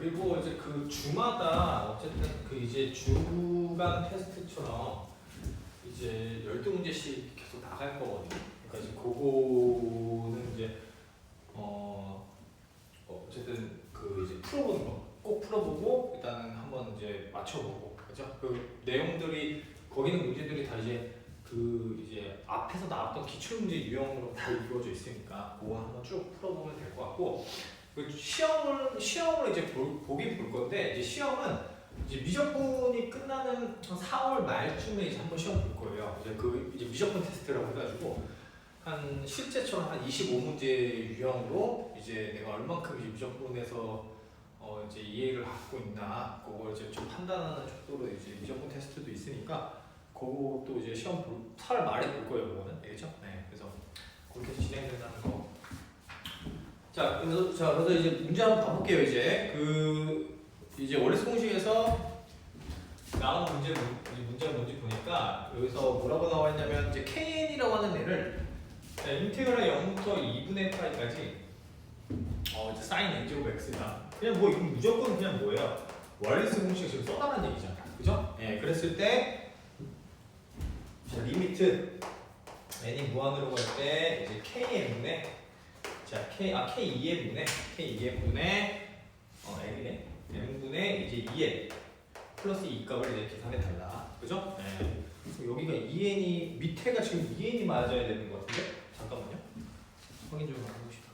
그리고 이제 그 주마다 어쨌든 그 이제 주간 테스트처럼 이제 12문제씩 계속 나갈 거거든요. 그러니까 이제 그거는 이제 어쨌든 그 이제 풀어보는 거 꼭 풀어보고 일단은 한번 이제 맞춰보고 그죠? 그 내용들이 거기는 문제들이 다 이제 그 이제 앞에서 나왔던 기출문제 유형으로 다 이루어져 있으니까 그거 한번 쭉 풀어보면 될 것 같고 그 시험을 이제 보긴 볼 건데 이제 시험은 이제 미적분이 끝나는 한 4월 말쯤에 이제 한번 시험 볼 거예요. 이제 그 이제 미적분 테스트라고 해가지고 한 실제처럼 한 25문제 유형으로 이제 내가 얼만큼 이제 미적분에서 이제 이해를 갖고 있나 그걸 이제 좀 판단하는 척도로 이제 미적분 테스트도 있으니까 그것도 이제 시험 4월 말에 볼 거예요. 그거는 알겠죠? 네, 그래서 그렇게 진행된다는 거. 그래서 이제 문제 한번 봐볼게요. 이제 원리스 공식에서 나온 문제가 뭔지 보니까 여기서 뭐라고 나와 있냐면 이제 kn이라고 하는 애를 인테그랄 0부터 2분의 파이까지 이제 사인 n제곱 x다. 그냥 뭐 이건 무조건 그냥 뭐예요? 원리스 공식 지금 써달라는 얘기잖아. 그죠? 예, 그랬을 때 자, 리미트 n이 무한으로 갈 때 이제 kn분의 자, k2n분의 n이네. n분의 이제 2n 플러스 2값을 이제 계산해 달라. 그죠? 네. 여기가 2n이 밑에가 지금 2n이 맞아야 되는 것 같은데? 잠깐만요. 확인 좀 해봅시다.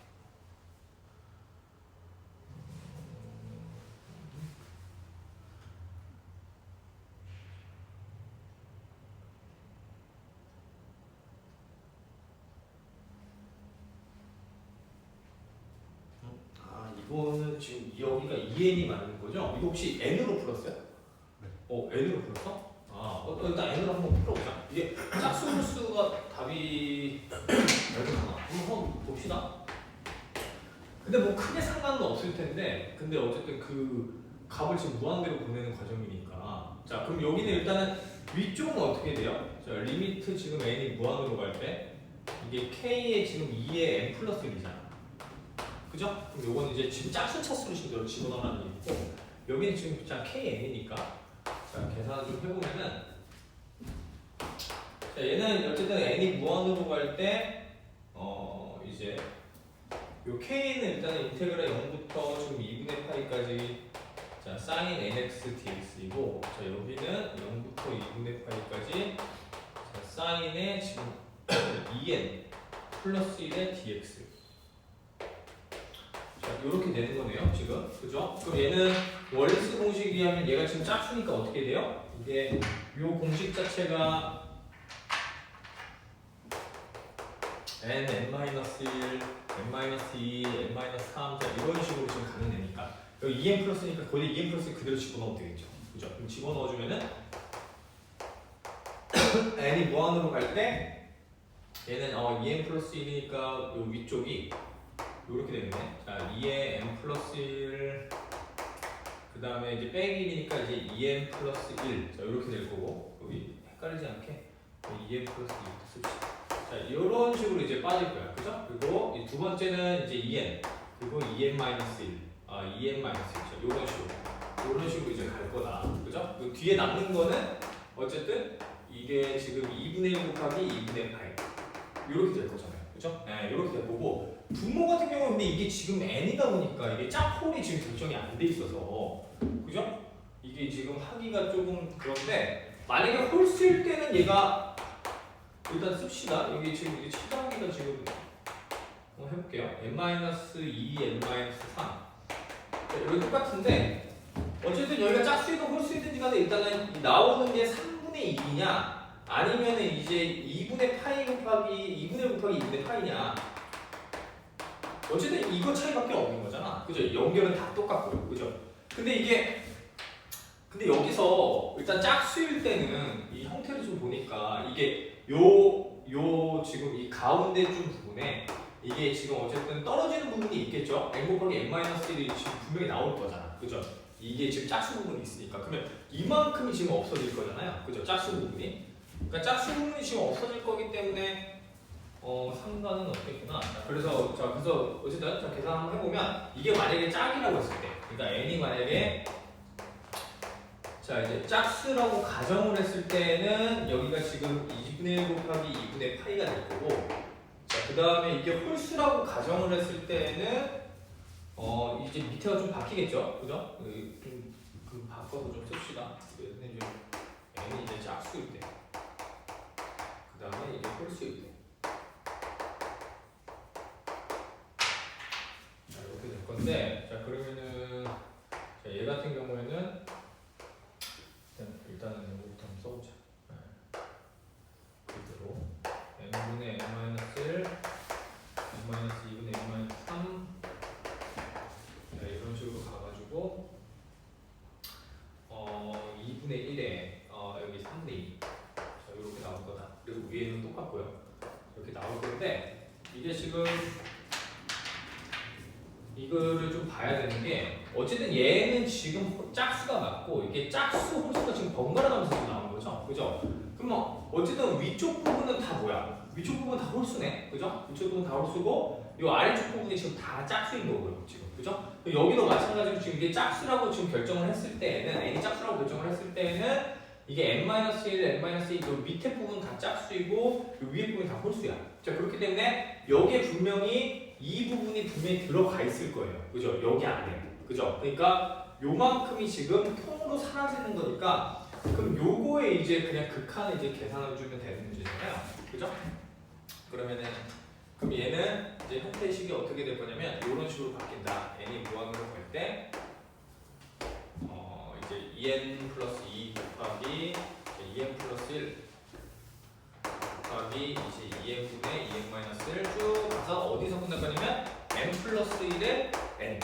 이거는 지금 여기가 2n이 맞는 거죠? 이거 혹시 n으로 풀었어요? 네. n으로 풀었어? 일단 n으로 한번 풀어보자. 이게 짝수물수가 답이 한번 봅시다. 근데 뭐 크게 상관은 없을 텐데, 근데 어쨌든 그 값을 지금 무한대로 보내는 과정이니까. 자, 그럼 여기는 일단은 위쪽은 어떻게 돼요? 자, 리미트 지금 n이 무한으로 갈 때 이게 k에 지금 2에 n 플러스 1이잖아. 그죠? 그럼 요건 이제 지금 짝수 차수로 지금 집어넣으라는 얘기고 여기는 지금 그냥 kn이니까 자 계산을 좀 해보면은 자 얘는 어쨌든 n이 무한으로 갈 때 이제 요 k는 일단은 인테그랄 0부터 지금 2분의 파이까지 자 sin nx dx이고 자 여기는 0부터 2분의 파이까지 자 sin의 지금 2n 플러스 1의 dx 이렇게 되는 거네요, 지금. 그죠? 그럼 얘는 월리스 공식에 의하면 얘가 지금 짝수니까 어떻게 돼요? 이게 요 공식 자체가 n, n-1, n-2, n-3 이런 식으로 지금 가는 애니까 여기 2n 플러스니까 거기에 2n 플러스 그대로 집어넣으면 되겠죠. 그죠? 그럼 집어넣어주면은 n이 무한으로 갈 때 얘는 2n 플러스 1이니까 요 위쪽이 이렇게 되겠네. 자, 2에 n 플러스 1, 그 다음에 이제 빼기 1이니까 이제 2n 플러스 1. 자, 이렇게 될 거고, 여기 헷갈리지 않게 2n 플러스 2부터 씁시다. 자, 이런 식으로 이제 빠질 거야. 그죠? 그리고 이 두 번째는 이제 2n, 그리고 2n 마이너스 1. 2n 마이너스 1. 자, 이런 식으로 이제 갈 거다. 그죠? 그 뒤에 남는 거는 어쨌든 이게 지금 2분의 1 곱하기 2분의 8. 이렇게 될 거잖아요. 그죠? 네, 이렇게 될 거고. 분모 같은 경우는 근데 이게 지금 n이다 보니까 이게 짝홀이 지금 결정이 안 돼 있어서 그죠? 이게 지금 하기가 조금 그런데 만약에 홀수일 때는 얘가 일단 씁시다. 여기 지금 이게 최단기가 지금 해볼게요. n-2, n-3 여기 똑같은데 어쨌든 여기가 짝수이든 홀수이든지 간에 일단은 나오는 게 3분의 2냐 아니면은 이제 2분의 파이 곱하기 2분의 1 곱하기 2분의 파이냐 어쨌든 이거 차이밖에 없는 거잖아. 그죠? 연결은 다 똑같고요. 그죠? 근데 여기서 일단 짝수일 때는 이 형태를 좀 보니까 이게 요 지금 이 가운데 좀 부분에 이게 지금 어쨌든 떨어지는 부분이 있겠죠? n 곱하기 n-1이 지금 분명히 나올 거잖아. 그죠? 이게 지금 짝수 부분이 있으니까. 그러면 이만큼이 지금 없어질 거잖아요. 그죠? 짝수 부분이. 그러니까 짝수 부분이 지금 없어질 거기 때문에 상관은 없겠구나. 그래서 어쨌든 계산 한번 해보면 이게 만약에 짝이라고 했을 때 그러니까 n이 만약에 자 이제 짝수라고 가정을 했을 때는 여기가 지금 2분의 1 곱하기 2분의 파이가 될 거고, 자 그 다음에 이게 홀수라고 가정을 했을 때는 이제 밑에가 좀 바뀌겠죠, 그죠? 좀 바꿔서 좀 씁시다. 근데 이제 n이 이제 짝수일 때, 그 다음에 이제 홀수일 때, 자 이렇게 될 건데, 자 그러면은 자, 얘 같은 경우에는 일단은 이거부터 한번 써보자. 그대로 n분의 n-1, n-2분의 n-3 이런 식으로 가가지고 2분의 1에 여기 3분의 2 자, 이렇게 나올 거다. 그리고 위에는 똑같고요. 이렇게 나올 건데 이게 지금 이거를 좀 봐야 되는 게 어쨌든 얘는 지금 짝수가 맞고 이게 짝수 홀수가 지금 번갈아 가면서 지금 나오는 거죠, 그죠? 그럼 어쨌든 위쪽 부분은 다 뭐야? 위쪽 부분 다 홀수네, 그죠? 위쪽 부분 다 홀수고 이 아래쪽 부분이 지금 다 짝수인 거고요, 지금, 그죠? 여기도 마찬가지로 지금 이게 짝수라고 지금 결정을 했을 때는 n이 짝수라고 결정을 했을 때는 이게 n-1, n-2 요 밑에 부분 다 짝수이고 요 위에 부분이 다 홀수야. 자 그렇기 때문에 여기에 분명히 이 부분이 분명히 들어가 있을 거예요, 그죠? 여기 안에, 그죠? 그러니까 요만큼이 지금 통으로 사라지는 거니까 그럼 요거에 이제 그냥 극한을 이제 계산해 주면 되는 문제잖아요, 그죠? 그러면은 그럼 얘는 이제 형태식이 어떻게 될 거냐면 이런 식으로 바뀐다. n이 무한으로 갈 때 이제 2n 플러스 2 곱하기 2n 플러스 1 곱하기 이제 2n분의 2n 마이너스 1 쭉 가서 어디서 끝날 거냐면 n 플러스 1에 n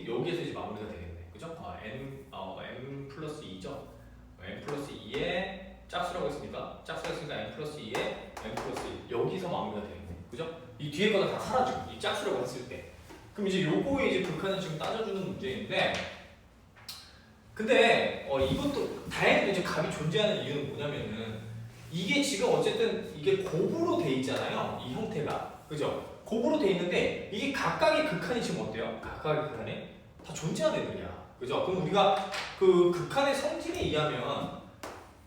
여기에서 이제 마무리가 되겠네, 그죠? n 플러스 2죠. n 플러스 2에 짝수라고 했으니까 n 플러스 2에 n 플러스 1 여기서 마무리가 되겠네, 그죠? 이 뒤에 거는 다 사라지고 이 짝수라고 했을 때 그럼 이제 요거에 이제 극한을 지금 따져주는 문제인데, 근데 이것도 다행히도 이제 값이 존재하는 이유는 뭐냐면은 이게 지금 어쨌든 이게 곱으로 돼 있잖아요, 이 형태가, 그죠? 곱으로 돼 있는데 이게 각각의 극한이 지금 어때요? 각각의 극한이 다 존재하는 애들이야, 그죠? 그럼 우리가 그 극한의 성질에 의하면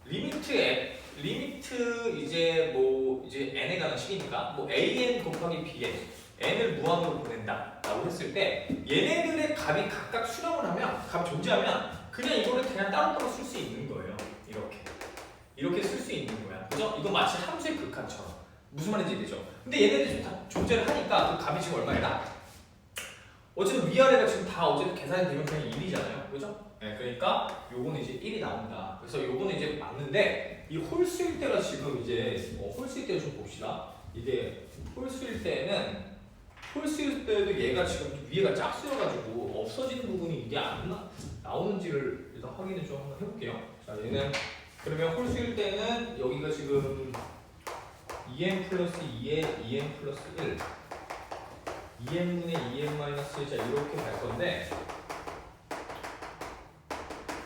리미트 이제 뭐 이제 n에 가는 식이니까 뭐 an 곱하기 bn n을 무한으로 보낸다라고 했을 때 얘네들의 값이 각각 수렴을 하면 값이 존재하면 그냥 이거를 그냥 따로따로 쓸 수 있는 거예요. 이렇게 쓸 수 있는 거야, 그죠? 이건 마치 함수의 극한처럼. 무슨 말인지 이해되죠? 근데 얘네들이 지금 다 존재를 하니까 그 값이 지금 얼마이다? 어쨌든 위아래가 지금 다 어쨌든 계산이 되면 그냥 1이잖아요, 그죠? 네, 그러니까 요거는 이제 1이 나온다. 그래서 요거는 이제 맞는데 이 홀수일 때가 지금 이제 홀수일 때 좀 봅시다. 이게 홀수일 때도 얘가 지금 위에가 짝수여가지고 없어지는 부분이 이게 안 나오는지를 일단 확인을 좀 한번 해볼게요. 자 얘는 그러면 홀수일 때는 여기가 지금 2n 플러스 2에 2n 플러스 1 2n분의 2n 마이너스 1 자 이렇게 갈 건데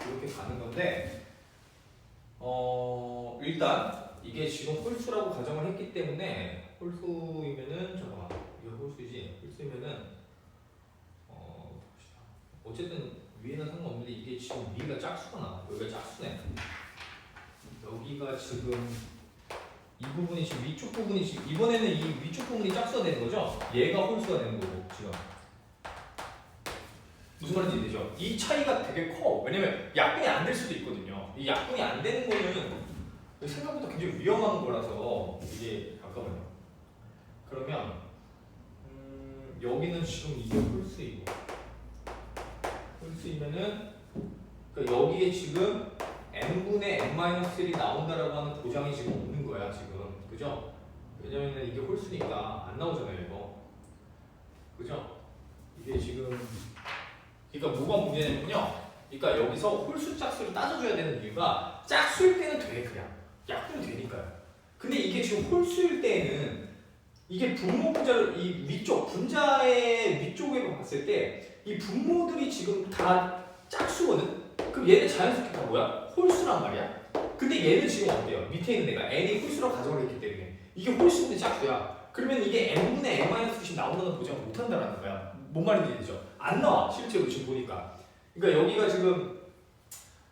이렇게 가는 건데 일단 이게 지금 홀수라고 가정을 했기 때문에 홀수이면은 잠깐만 이거 홀수이면은 봅시다. 어쨌든 위에는 상관없는데 이게 지금 위가 짝수가 나와. 여기가 짝수네. 여기가 지금 이 부분이 지금 위쪽 부분이 지금 이번에는 이 위쪽 부분이 짝수가 되는 거죠? 얘가 홀수가 되는 거고 지금 무슨 말인지 이해되죠? 이 차이가 되게 커. 왜냐면 약분이 안 될 수도 있거든요. 이 약분이 안 되는 거는 생각보다 굉장히 위험한 거라서 이게 잠깐만요. 그러면 여기는 지금 이게 홀수이면은 그러니까 여기에 지금 n분의 n-1이 나온다라고 하는 보장이 지금 없는 거야 지금, 그죠? 왜냐면은 이게 홀수니까 안 나오잖아요 이거, 그죠? 이게 지금 그러니까 뭐가 문제냐면요. 그러니까 여기서 홀수 짝수를 따져줘야 되는 이유가 짝수일 때는 돼 그냥 약분이 되니까요. 근데 이게 지금 홀수일 때는 이게 분모 분자를 이 위쪽 분자의 위쪽에 봤을 때 이 분모들이 지금 다 짝수거든. 그럼 얘는 자연스럽게 다 뭐야? 홀수란 말이야. 근데 얘는 지금 어때요? 밑에 있는 애가 n이 홀수라고 가정을 했기 때문에 이게 홀수인데 짝수야. 그러면 이게 n분의 n-1이 나온다는 보장을 못한다는 거야. 뭔 말인지 되죠? 안 나와 실제로 지금 보니까. 그러니까 여기가 지금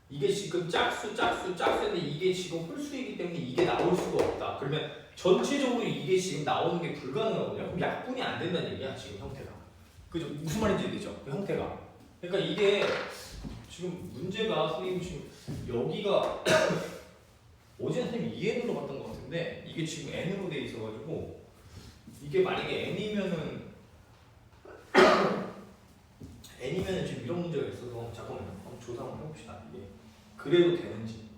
이게 지금 짝수인데 이게 지금 홀수이기 때문에 이게 나올 수가 없다. 그러면 전체적으로 이게 지금 나오는 게 불가능하거든요. 그럼 약분이 안 된다는 얘기야 지금 형태가. 그죠? 무슨 말인지 되죠? 그 형태가. 그러니까 이게 지금 문제가 선생님 지금 여기가 어제 선생님 2n으로 봤던 것 같은데 이게 지금 n으로 돼 있어가지고 이게 만약에 n이면은 지금 이런 문제가 있어서 잠깐만요. 한번 조사 한번 해봅시다. 이게 그래도 되는지.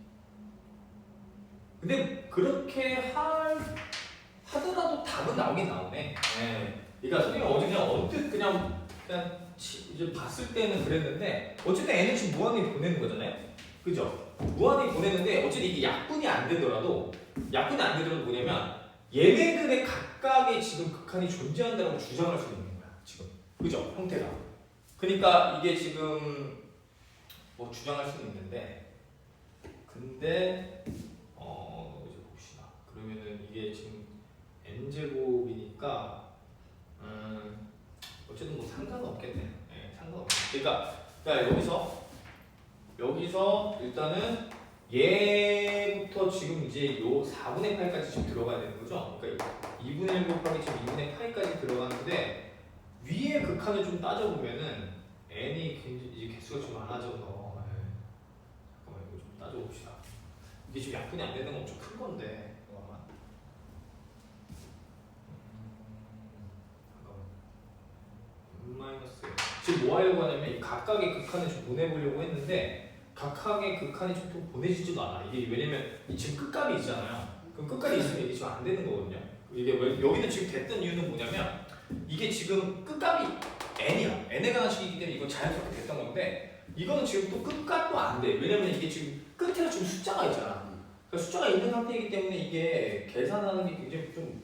근데 그렇게 하더라도 답은 나오긴 나오네. 네. 그러니까 선생님 어제 그냥 언뜻 그냥 이제 봤을 때는 그랬는데 어쨌든 n은 지금 무한히 보내는 거잖아요. 그죠? 무한히 보내는데 어쨌든 이게 약분이 안 되더라도 뭐냐면 얘네들의 각각의 지금 극한이 존재한다고 주장할 수 있는 거야. 지금. 그죠? 형태가. 그러니까 이게 지금 뭐 주장할 수는 있는데 근데 이제 봅시다. 그러면은 이게 지금 n제곱이니까 어쨌든 뭐 상관은 없겠네. 네, 상관없네. 그러니까 여기서 일단은 얘부터 지금 이제 요 4분의 8까지 지금 들어가야 되는 거죠. 그러니까 2분의 1 곱하기 지금 2분의 8까지 들어가는데 위에 극한을 좀 따져보면은 n이 굉장히 이제 개수가 좀 많아져서 잠깐만 이거 좀 따져봅시다. 이게 지금 약분이 안 되는 건 엄청 큰 건데 마이너스 지금 뭐 하려고 하냐면 이 각각의 극한을 좀 보내보려고 했는데 각각의 극한이 좀 보내지지도 않아. 이게 왜냐면 지금 끝값이 있잖아요. 그럼 끝값이 있으면 이게 지금 안 되는 거거든요. 이게 왜 여기는 지금 됐던 이유는 뭐냐면 이게 지금 끝값이 n이야. n에 관한 식이기 때문에 이건 자연스럽게 됐던 건데 이거는 지금 또 끝값도 안 돼. 왜냐면 이게 지금 끝에가 지금 숫자가 있잖아. 그러니까 숫자가 있는 상태이기 때문에 이게 계산하는 게 굉장히 좀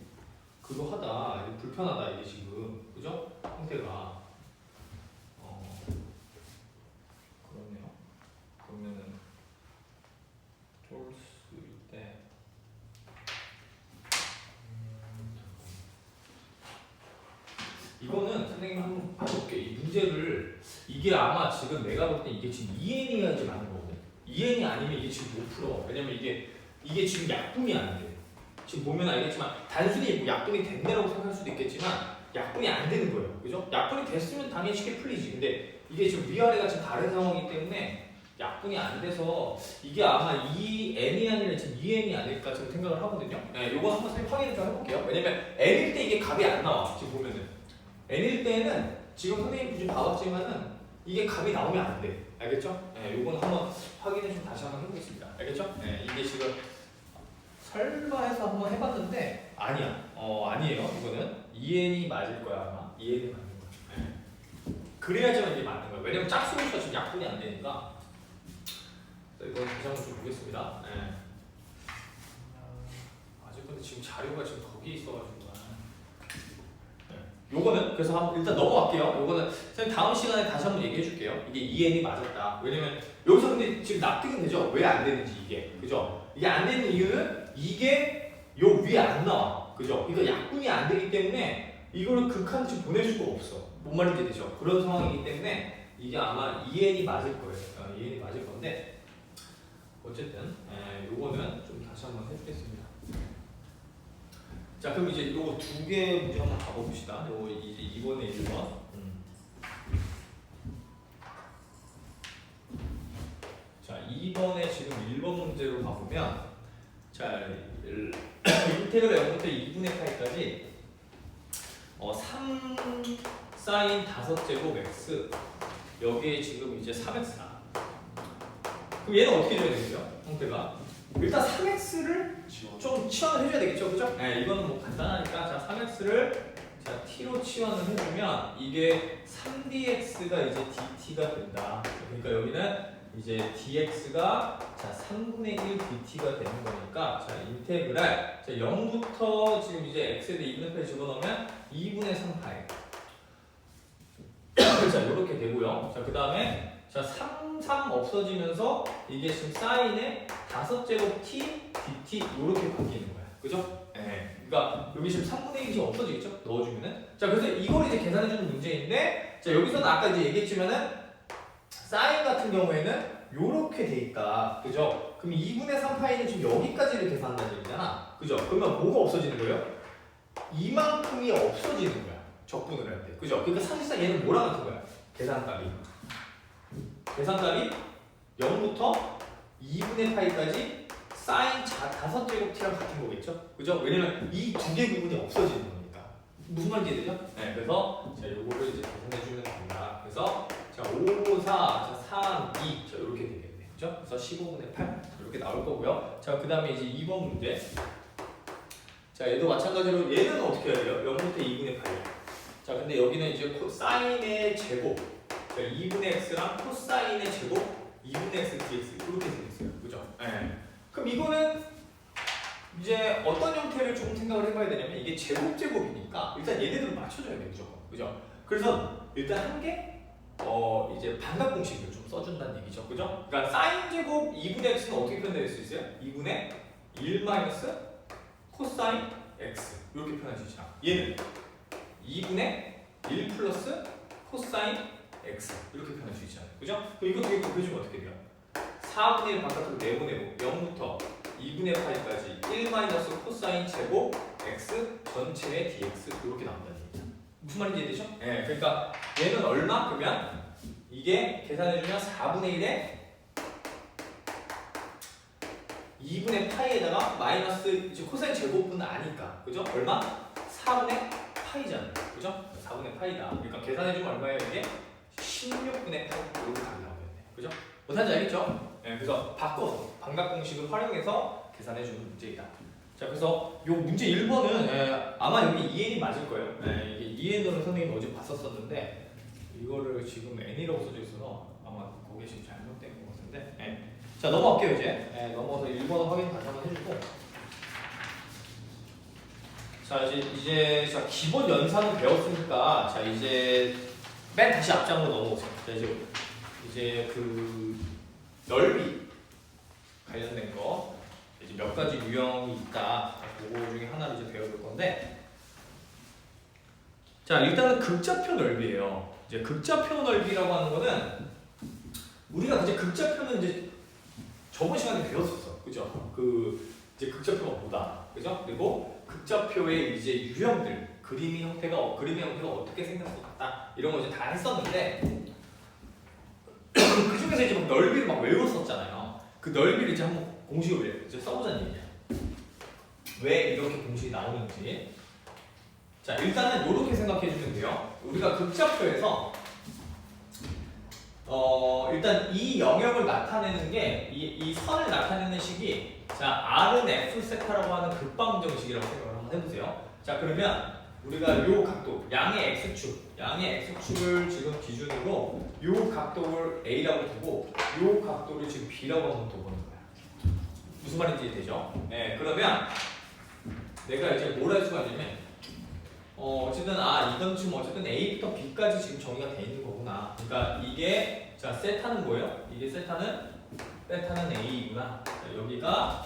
그거하다. 불편하다 이게 지금. 그죠? 형태가. 그렇네요. 그러면은 쫄수일 때 이거는 선생님 한번 봐볼게요. 이 문제를 이게 아마 지금 내가 볼 때 이게 지금 2n이어야지 맞는 거거든. 2n이 아니면 이게 지금 못 풀어. 왜냐면 이게 지금 약분이 안 돼. 지금 보면 알겠지만 단순히 뭐 약분이 된다라고 생각할 수도 있겠지만 약분이 안 되는 거예요. 그죠? 약분이 됐으면 당연히 쉽게 풀리지. 근데 이게 지금 위아래가 지금 다른 상황이기 때문에 약분이 안 돼서 이게 아마 2n이 아니라 지금 2n이 아닐까 지금 생각을 하거든요. 네, 요거 한번 선생님 확인을 좀 해볼게요. 왜냐면 n일 때 이게 값이 안 나와. 지금 보면은 n일 때는 지금 선생님 좀 봐봤지만은 이게 값이 나오면 안 돼. 알겠죠? 네, 요거는 한번 확인을 좀 다시 한번 해보겠습니다. 알겠죠? 네, 이게 지금 설마 해서 한번 해봤는데 아니야. 아니에요. 이거는 2n이 맞을 거야 아마. 2n이 맞는 거야. 네. 그래야지만 이게 맞는 거야. 왜냐면 짝수니까 지금 약분이 안 되니까. 이건 다시 한번 좀 보겠습니다. 네. 아직 근데 지금 자료가 지금 거기에 있어가지고. 네. 요거는 그래서 일단 넘어갈게요. 요거는 선생님 다음 시간에 다시 한번 얘기해 줄게요. 이게 2n이 맞았다. 왜냐면 여기서 근데 지금 납득은 되죠? 왜 안 되는지 이게. 그죠? 이게 안 되는 이유는 이게 요 위에 안 나와. 그죠? 그러니까 약분이 안 되기 때문에 이거를 극한을 지금 보낼 수가 없어. 뭔 말인지 되죠? 그런 상황이기 때문에 이게 아마 2n이 맞을 거예요. 2n이 맞을 건데 어쨌든 요거는 좀 다시 한번 해주겠습니다. 자 그럼 이제 요거 두 개 문제 한번 가봅시다. 요거 이제 2번에 1번. 자 2번에 지금 1번 문제로 가보면 자 인테그럴 0부터 2분의 8까지 3 사인 5제곱 x 여기에 지금 이제 3x다. 그럼 얘는 어떻게 줘야 되겠죠? 형태가 일단 3x를 좀 치환을 해줘야 되겠죠, 그죠? 네, 이거는 뭐 간단하니까 자 3x를 자 t로 치환을 해주면 이게 3dx가 이제 dt가 된다. 그러니까 여기는 이제 dx가 자 3분의 1 dt가 되는 거니까 자 인테그랄 자 0부터 지금 이제 x에 대해 2분의 8 집어넣으면 2분의 3파이 자 이렇게 되고요. 자 그 다음에 자 3 없어지면서 이게 지금 사인의 5제곱 t dt 이렇게 바뀌는 거야. 그죠? 네. 그러니까 여기 지금 3분의 1이 없어지겠죠? 넣어주면은 자 그래서 이걸 이제 계산해주는 문제인데 자 여기서는 아까 이제 얘기했지만은 사인 같은 경우에는 요렇게 돼 있다. 그죠? 그럼 2분의 3파이는 지금 여기까지를 계산한다는 얘기잖아. 그죠? 그러면 뭐가 없어지는 거예요? 이만큼이 없어지는 거야. 적분을 할 때. 그죠? 그러니까 사실상 얘는 뭐랑 같은 거야? 계산값이. 계산값이 0부터 2분의 파이까지 사인 5제곱t랑 같은 거겠죠? 그죠? 왜냐면 이 두 개 부분이 없어지는 거니까. 무슨 말인지 이해되죠? 네, 그래서 자 요거를 이제 계산해주면 됩니다. 그래서 자 5, 4, 자 3, 2 자 이렇게 되겠네. 그죠? 그래서 15분의 8 이렇게 나올 거고요. 자 그 다음에 이제 2번 문제. 자 얘도 마찬가지로 얘는 어떻게 해야 돼요? 0부터 2분의 8이야. 자 근데 여기는 이제 사인의 제곱 자 2분의 x랑 코사인의 제곱 2분의 x dx 이렇게 생겼어요. 그죠? 네. 그럼 이거는 이제 어떤 형태를 조금 생각을 해봐야 되냐면 이게 제곱이니까 일단 얘네들은 맞춰줘야 돼 무조건. 그죠? 그래서 일단 한 개 이제 반값 공식을 좀 써준다는 얘기죠. 그죠? 그러니까 사인 제곱 2분의 x는 어떻게 표현될 수 있어요? 2분의 1 마이너스 코사인 x 이렇게 표현할 수 있잖아. 얘는 2분의 1 플러스 코사인 x 이렇게 표현할 수 있잖아요. 그죠? 그럼 이거 두 개 곱해주면 어떻게 돼요? 4분의 1 바깥으로 내보내고 0부터 2분의 8까지 1 마이너스 코사인 제곱 x 전체의 dx 이렇게 나온다는 얘기죠. 무슨 말인지 이해되죠? 네, 그러니까 얘는 얼마? 그러면 이게 계산해주면 4분의 1에 2분의 파이에다가 마이너스 이제 코사인 제곱은 아니까 그죠? 얼마? 4분의 파이잖아요. 그죠? 4분의 파이다. 그러니까 계산해주면 얼마예요 이게? 16분의 8 이렇게 답이 나오겠네. 그죠? 뭔지 알겠죠? 네, 그래서 바꿔서 반값 공식을 활용해서 계산해주는 문제이다. 자, 그래서 요 문제 1번은 아마 여기 EN이 맞을 거예요. 이게 EN으로 선생님이 어제 봤었었는데 이거를 지금 N이라고 써져 있어서 아마 거기에 지금 잘못된 것 같은데. 자, 넘어갈게요 이제. 넘어가서 1번 확인 다시 한번 해주고. 자, 이제 자, 기본 연산은 배웠으니까 자 이제 맨 다시 앞장으로 넘어오세요. 자, 이제 그 넓이 관련된 거 이제 몇 가지 유형이 있다. 그거 중에 하나를 이제 배워볼 건데, 자 일단은 극좌표 넓이에요. 이제 극좌표 넓이라고 하는 거는 우리가 이제 극좌표는 이제 저번 시간에 배웠었어, 그죠? 그 이제 극좌표가 뭐다, 그죠? 그리고 극좌표의 이제 유형들, 그림의 형태가 어떻게 생길 것 같다 이런 거 이제 다 했었는데 그 중에서 이제 막 넓이를 막 외웠었잖아요. 그 넓이를 이제 한번 공식을 이제 써보자는 얘기야. 왜 이렇게 공식이 나오는지. 자 일단은 이렇게 생각해 주면 돼요. 우리가 극좌표에서 일단 이 영역을 나타내는 게 이 선을 나타내는 식이 자 R은 F 세타라고 하는 극방정식이라고 생각을 한번 해보세요. 자 그러면 우리가 요 각도 양의 X축을 지금 기준으로 요 각도를 A라고 두고 요 각도를 지금 B라고 한번 둬보는 거야. 무슨 말인지 되죠? 네, 그러면 내가 이제 뭘 할 수가 있냐면 어쨌든 이건 지금 어쨌든 A부터 B까지 지금 정의가 돼 있는 거구나. 그러니까 이게 자 세타는 뭐예요? 이게 세타는 A이구나. 자, 여기가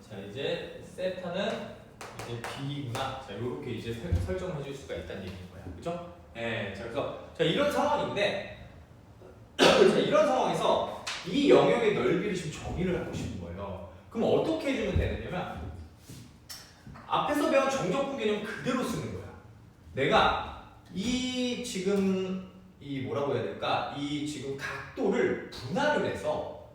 자 이제 세타는 이제 B구나. 자 이렇게 이제 설정을 해줄 수가 있다는 얘기인 거야. 그죠? 예. 자 그래서 자 이런 상황인데 자 이런 상황에서 이 영역의 넓이를 지금 정의를 하고 싶은 거예요. 그럼 어떻게 해주면 되느냐면 앞에서 배운 정적분 개념 그대로 쓰는 거야. 내가 이 지금 이 뭐라고 해야 될까? 이 지금 각도를 분할을 해서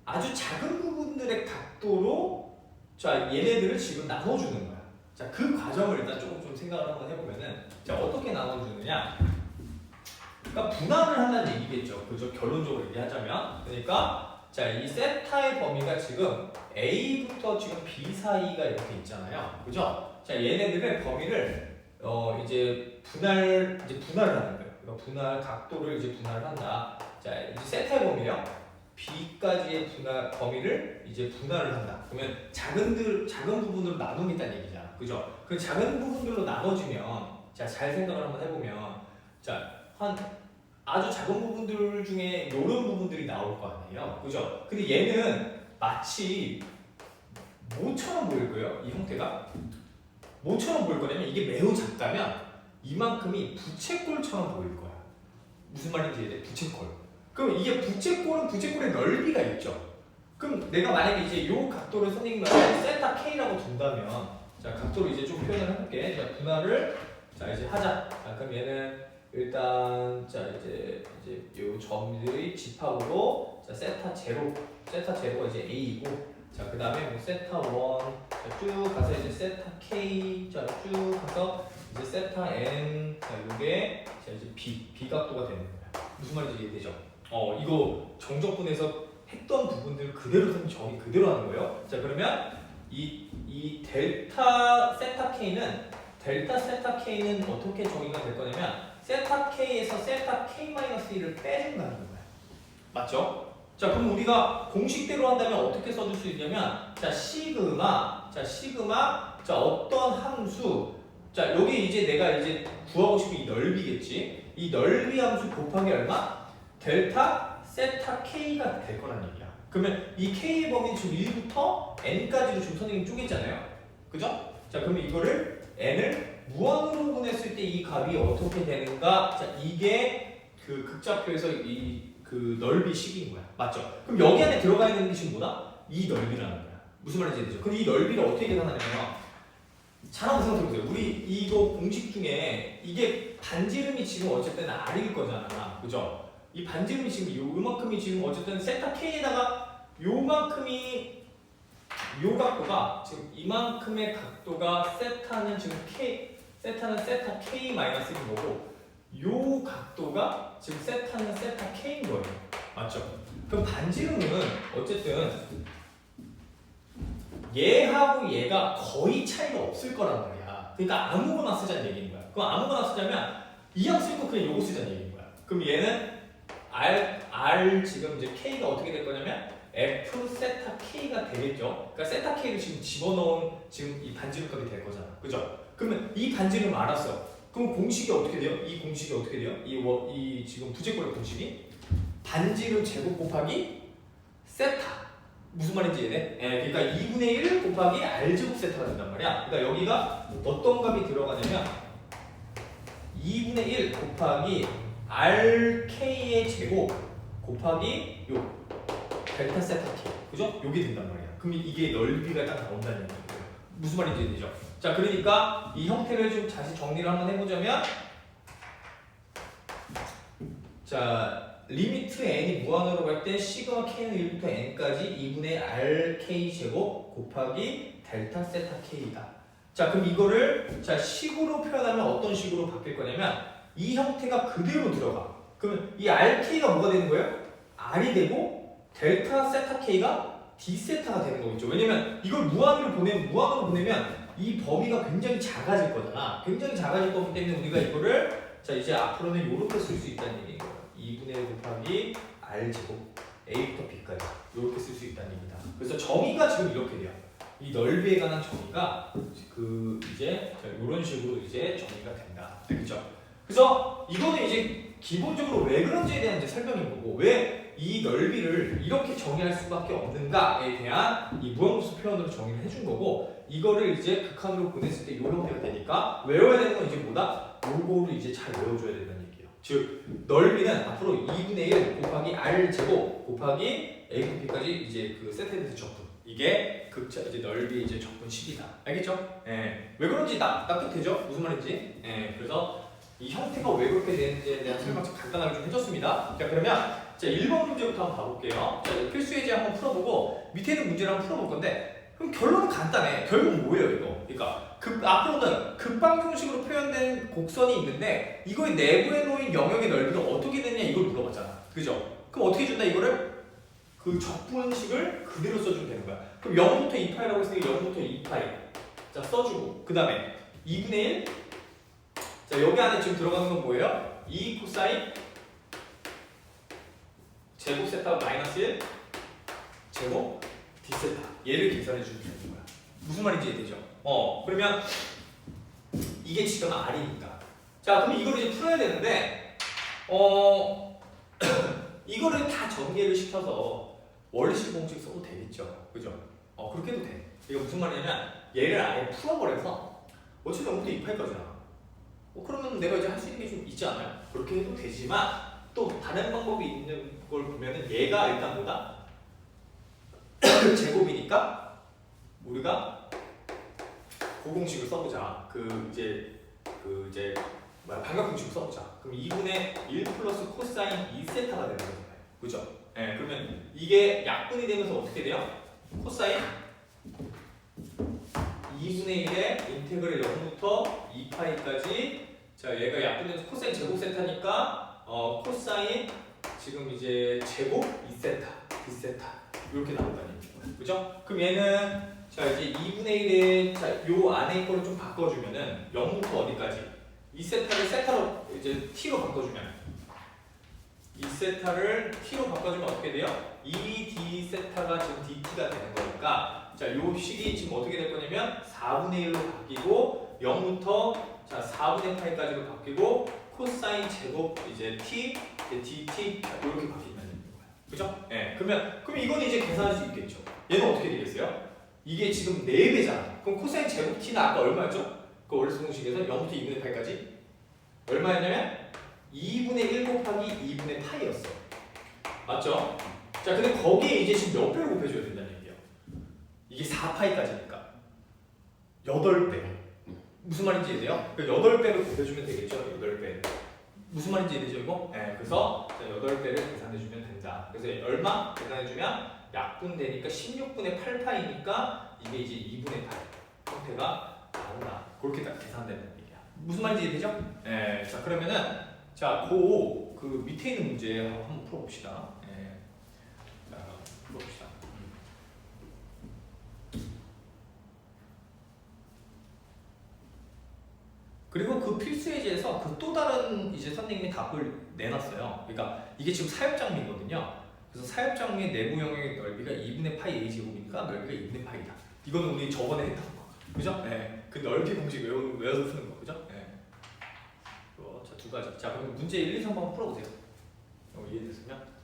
아주 작은 부분들의 각도로 자 얘네들을 지금 나눠주는 거야. 자 그 과정을 일단 조금 좀 생각을 한번 해보면은 자 어떻게 나눠주느냐? 그러니까 분할을 한다는 얘기겠죠. 그죠? 결론적으로 얘기하자면 그러니까 자 이 세타의 범위가 지금 A부터 지금 B 사이가 이렇게 있잖아요. 그죠? 자 얘네들의 범위를 이제 분할을 하는 거예요. 그러니까 분할 각도를 이제 분할을 한다. 자 이제 세타의 범위요. B까지의 범위를 이제 분할을 한다. 그러면 작은 부분으로 나누겠다는 얘기잖아. 그죠? 그 작은 부분들로 나눠지면 자 잘 생각을 한번 해보면 자 한 아주 작은 부분들 중에 이런 부분들이 나올 거 아니에요. 그죠? 근데 얘는 마치 뭐처럼 보일 거예요? 이 형태가 뭐처럼 보일 거냐면 이게 매우 작다면 이만큼이 부채꼴처럼 보일 거야. 무슨 말인지 이해돼? 부채꼴. 그럼 이게 부채꼴은 부채꼴의 넓이가 있죠. 그럼 내가 만약에 이제 요 각도를 선생님이 세타 K라고 둔다면, 자 각도를 이제 좀 표현을 해볼게. 자 분할을 자 이제 하자. 자 그럼 얘는 일단 자 이제 요 점들의 집합으로 자 세타 제로가 이제 A이고, 자 그 다음에 뭐 세타 1, 자, 쭉 가서 이제 세타 K, 자 쭉 가서 이제 세타 N, 자 요게 자 이제 B 각도가 되는 거야. 무슨 말인지 이해되죠? 이거 정적분에서 했던 부분들 그대로 정의 그대로 하는 거예요. 자 그러면 이 델타 세타 K는 어떻게 정의가 될 거냐면 세타 K에서 세타 K-1을 빼준다는 거야. 맞죠? 자 그럼 우리가 공식대로 한다면 어떻게 써줄 수 있냐면 자 시그마 자 어떤 함수, 자 여기 이제 내가 이제 구하고 싶은 이 넓이겠지. 이 넓이 함수 곱하기 얼마? 델타 세타 K가 될 거란 얘기야. 그러면 이 K의 범위 지금 1부터 N까지로 지금 선생님이 쪼갰잖아요. 그죠? 자 그러면 이거를 N을 무한으로 보냈을 때 이 값이 어떻게 되는가? 자 이게 그 극좌표에서 이 그 넓이 식인 거야. 맞죠? 그럼 여기 안에 들어가 있는 게 지금 뭐다? 이 넓이라는 거야. 무슨 말인지 알죠? 그럼 이 넓이를 어떻게 계산하냐면 잘 한번 생각해보세요. 우리 이거 공식 중에 이게 반지름이 지금 어쨌든 R일 거잖아. 그죠? 이 반지름이 지금 요만큼이 지금 어쨌든 세타 K에다가 요만큼이 요 각도가 지금 이만큼의 각도가 세타는 지금 세타는 세타 K-1인 거고, 요 각도가 지금 세타는 세타 K인 거예요. 맞죠? 그럼 반지름은 어쨌든 얘하고 얘가 거의 차이가 없을 거란 말이야. 그러니까 아무거나 쓰자는 얘기인 거야. 그럼 아무거나 쓰자면 이 양 쓸 거 그냥 요거 쓰자는 얘기인 거야. 그럼 얘는 R 지금 이제 K가 어떻게 될 거냐면 F 세타 K가 되겠죠. 그러니까 세타 K를 지금 집어넣은 지금 이 반지름 값이 될 거잖아. 그죠? 그러면 이 반지름 알았어. 그럼 공식이 어떻게 돼요? 이 공식이 어떻게 돼요? 이 지금 부채꼴의 공식이 반지름 제곱 곱하기 세타. 무슨 말인지 이해돼? 그러니까 2분의 1 곱하기 R 제곱 세타가 된단 말이야. 그러니까 여기가 어떤 값이 들어가냐면 2분의 1 곱하기 RK의 제곱 곱하기 요 델타 세타 K. 그죠? 요게 된단 말이야. 그럼 이게 넓이가 딱 나온다는 얘기예요. 무슨 말인지 이해되죠? 자, 그러니까 이 형태를 좀 다시 정리를 한번 해보자면, 자 리미트 n이 무한으로 갈 때 시그마 k는 1부터 n까지 2분의 rk 제곱 곱하기 델타 세타 k다. 자 그럼 이거를 자 식으로 표현하면 어떤 식으로 바뀔 거냐면 이 형태가 그대로 들어가. 그러면 이 rk가 뭐가 되는 거예요? r이 되고 델타 세타 k가 d 세타가 되는 거겠죠. 왜냐면 이걸 무한으로 보내면 이 범위가 굉장히 작아질 거잖아. 굉장히 작아질 거기 때문에 우리가 이거를 자 이제 앞으로는 이렇게 쓸 수 있다는 얘기인 거예요. 2분의 1 곱하기 r 제곱 a부터 b까지 이렇게 쓸 수 있다는 얘기다. 그래서 정의가 지금 이렇게 돼요. 이 넓이에 관한 정의가 그 이제 이런 식으로 이제 정의가 된다. 알겠죠? 그래서 이거는 이제 기본적으로 왜 그런지에 대한 이제 설명인 거고, 왜 이 넓이를 이렇게 정의할 수밖에 없는가에 대한 이 무한급수 표현으로 정의를 해준 거고, 이거를 이제 극한으로 보냈을 때 이 형태가 되니까 외워야 되는 건 이제 뭐다? 요거를 이제 잘 외워줘야 된다는 얘기예요. 즉 넓이는 앞으로 2분의 1 곱하기 r 제곱 곱하기 a b까지 이제 그 세트에서 적분, 이게 극자 이제 넓이 이제 적분식이다. 알겠죠? 왜 그런지 납득되죠? 무슨 말인지. 그래서 이 형태가 왜 그렇게 되는지에 대한 설명 좀 간단하게 좀 해줬습니다. 자 그러면 자 1번 문제부터 한번 봐볼게요. 자 필수 예제 한번 풀어보고 밑에 있는 문제를 한번 풀어볼 건데, 그럼 결론은 간단해. 결국 뭐예요 이거? 그러니까 앞으로는 극방정식으로 표현된 곡선이 있는데 이거의 내부에 놓인 영역의 넓이가 어떻게 되냐 이걸 물어봤잖아. 그죠? 그럼 어떻게 준다 이거를? 그 적분식을 그대로 써주면 되는 거야. 그럼 0부터 2파이라고 했으니까 0부터 2파이 자 써주고, 그 다음에 2분의 1 자 여기 안에 지금 들어가는 건 뭐예요? 2 코사인 제곱 세타 마이너스 1 제곱 d 세타, 얘를 계산해 주면 되는 거야. 무슨 말인지 이해되죠? 그러면 이게 지금 r이니까. 자 그럼 이거를 이제 풀어야 되는데 이거를 다 전개를 시켜서 원리식 공식 써도 되겠죠. 그죠? 그렇게 해도 돼. 이게 무슨 말이냐면 얘를 아예 풀어버려서 어차피 0부터 2파이까지나 그러면 내가 이제 할 수 있는 게 좀 있지 않아요? 그렇게 해도 되지만 또 다른 방법이 있는 걸 보면은 얘가 일단 뭐다? 제곱이니까 우리가 고공식을 써보자. 그 이제 뭐야 반각공식을 써보자. 그럼 2분의 1 플러스 코사인 2세타가 되는 거잖아요. 그죠? 네, 그러면 이게 약분이 되면서 어떻게 돼요? 코사인 2분의 1의 인테그랄 0부터 2파이까지. 자, 얘가 약분되면서 코사인 제곱 세타니까 코사인 지금 이제 제곱 2세타, 2세타 이렇게 나온다는 얘기죠. 그죠? 그럼 얘는 자 이제 2분의 1에 자요 안에 거를 좀 바꿔주면은 0부터 어디까지? 2세타를 세타로 이제 t로 바꿔주면 2세타를 t로 바꿔주면 어떻게 돼요? 2d 세타가 지금 dt가 되는 거니까 자 요 식이 지금 어떻게 될 거냐면 4분의 1로 바뀌고 0부터 자 4분의 파이까지로 바뀌고 코사인 제곱 이제 t 이제 dt 이렇게 바뀐다는 거예요. 그죠? 예. 그러면 이건 이제 계산할 수 있겠죠. 얘는 어떻게 되겠어요? 이게 지금 4배잖아. 그럼 코사인 제곱 t는 아까 얼마였죠? 그 원래 공식에서 0부터 2분의 8까지 얼마였냐면 2분의 1 곱하기 2분의 파이였어. 맞죠? 자, 근데 거기에 이제 지금 몇 배로 곱해줘야 된다는 얘기예요. 이게 4파이까지니까 8배. 무슨 말인지 이해돼요? 그 8배로 곱해주면 되겠죠? 8배. 무슨 말인지 이해되죠 이거? 네, 그래서 8배를 계산해주면 된다. 그래서 얼마 계산해주면 약분되니까 16분의 8파이니까 이게 이제 2분의 8 형태가 나온다. 그렇게 딱 계산되는 얘기야. 무슨 말인지 이해되죠? 네, 자 그러면은 자 그 밑에 있는 문제 한번 풀어봅시다. 네. 자 풀어봅시다. 그리고 그 필수 예제에서 그 또 다른 이제 선생님이 답을 내놨어요. 그러니까 이게 지금 사엽장미거든요. 그래서 사엽장미의 내부 영역의 넓이가 2분의 파이 a 제곱이니까 넓이가 2분의 파이다. 이거는 우리 저번에 했던 거, 그죠? 네. 그 넓이 공식 외워서 푸는 거, 그죠? 네. 자, 두 가지. 자, 그럼 문제 1, 2, 3 한번 풀어보세요. 이해됐으면.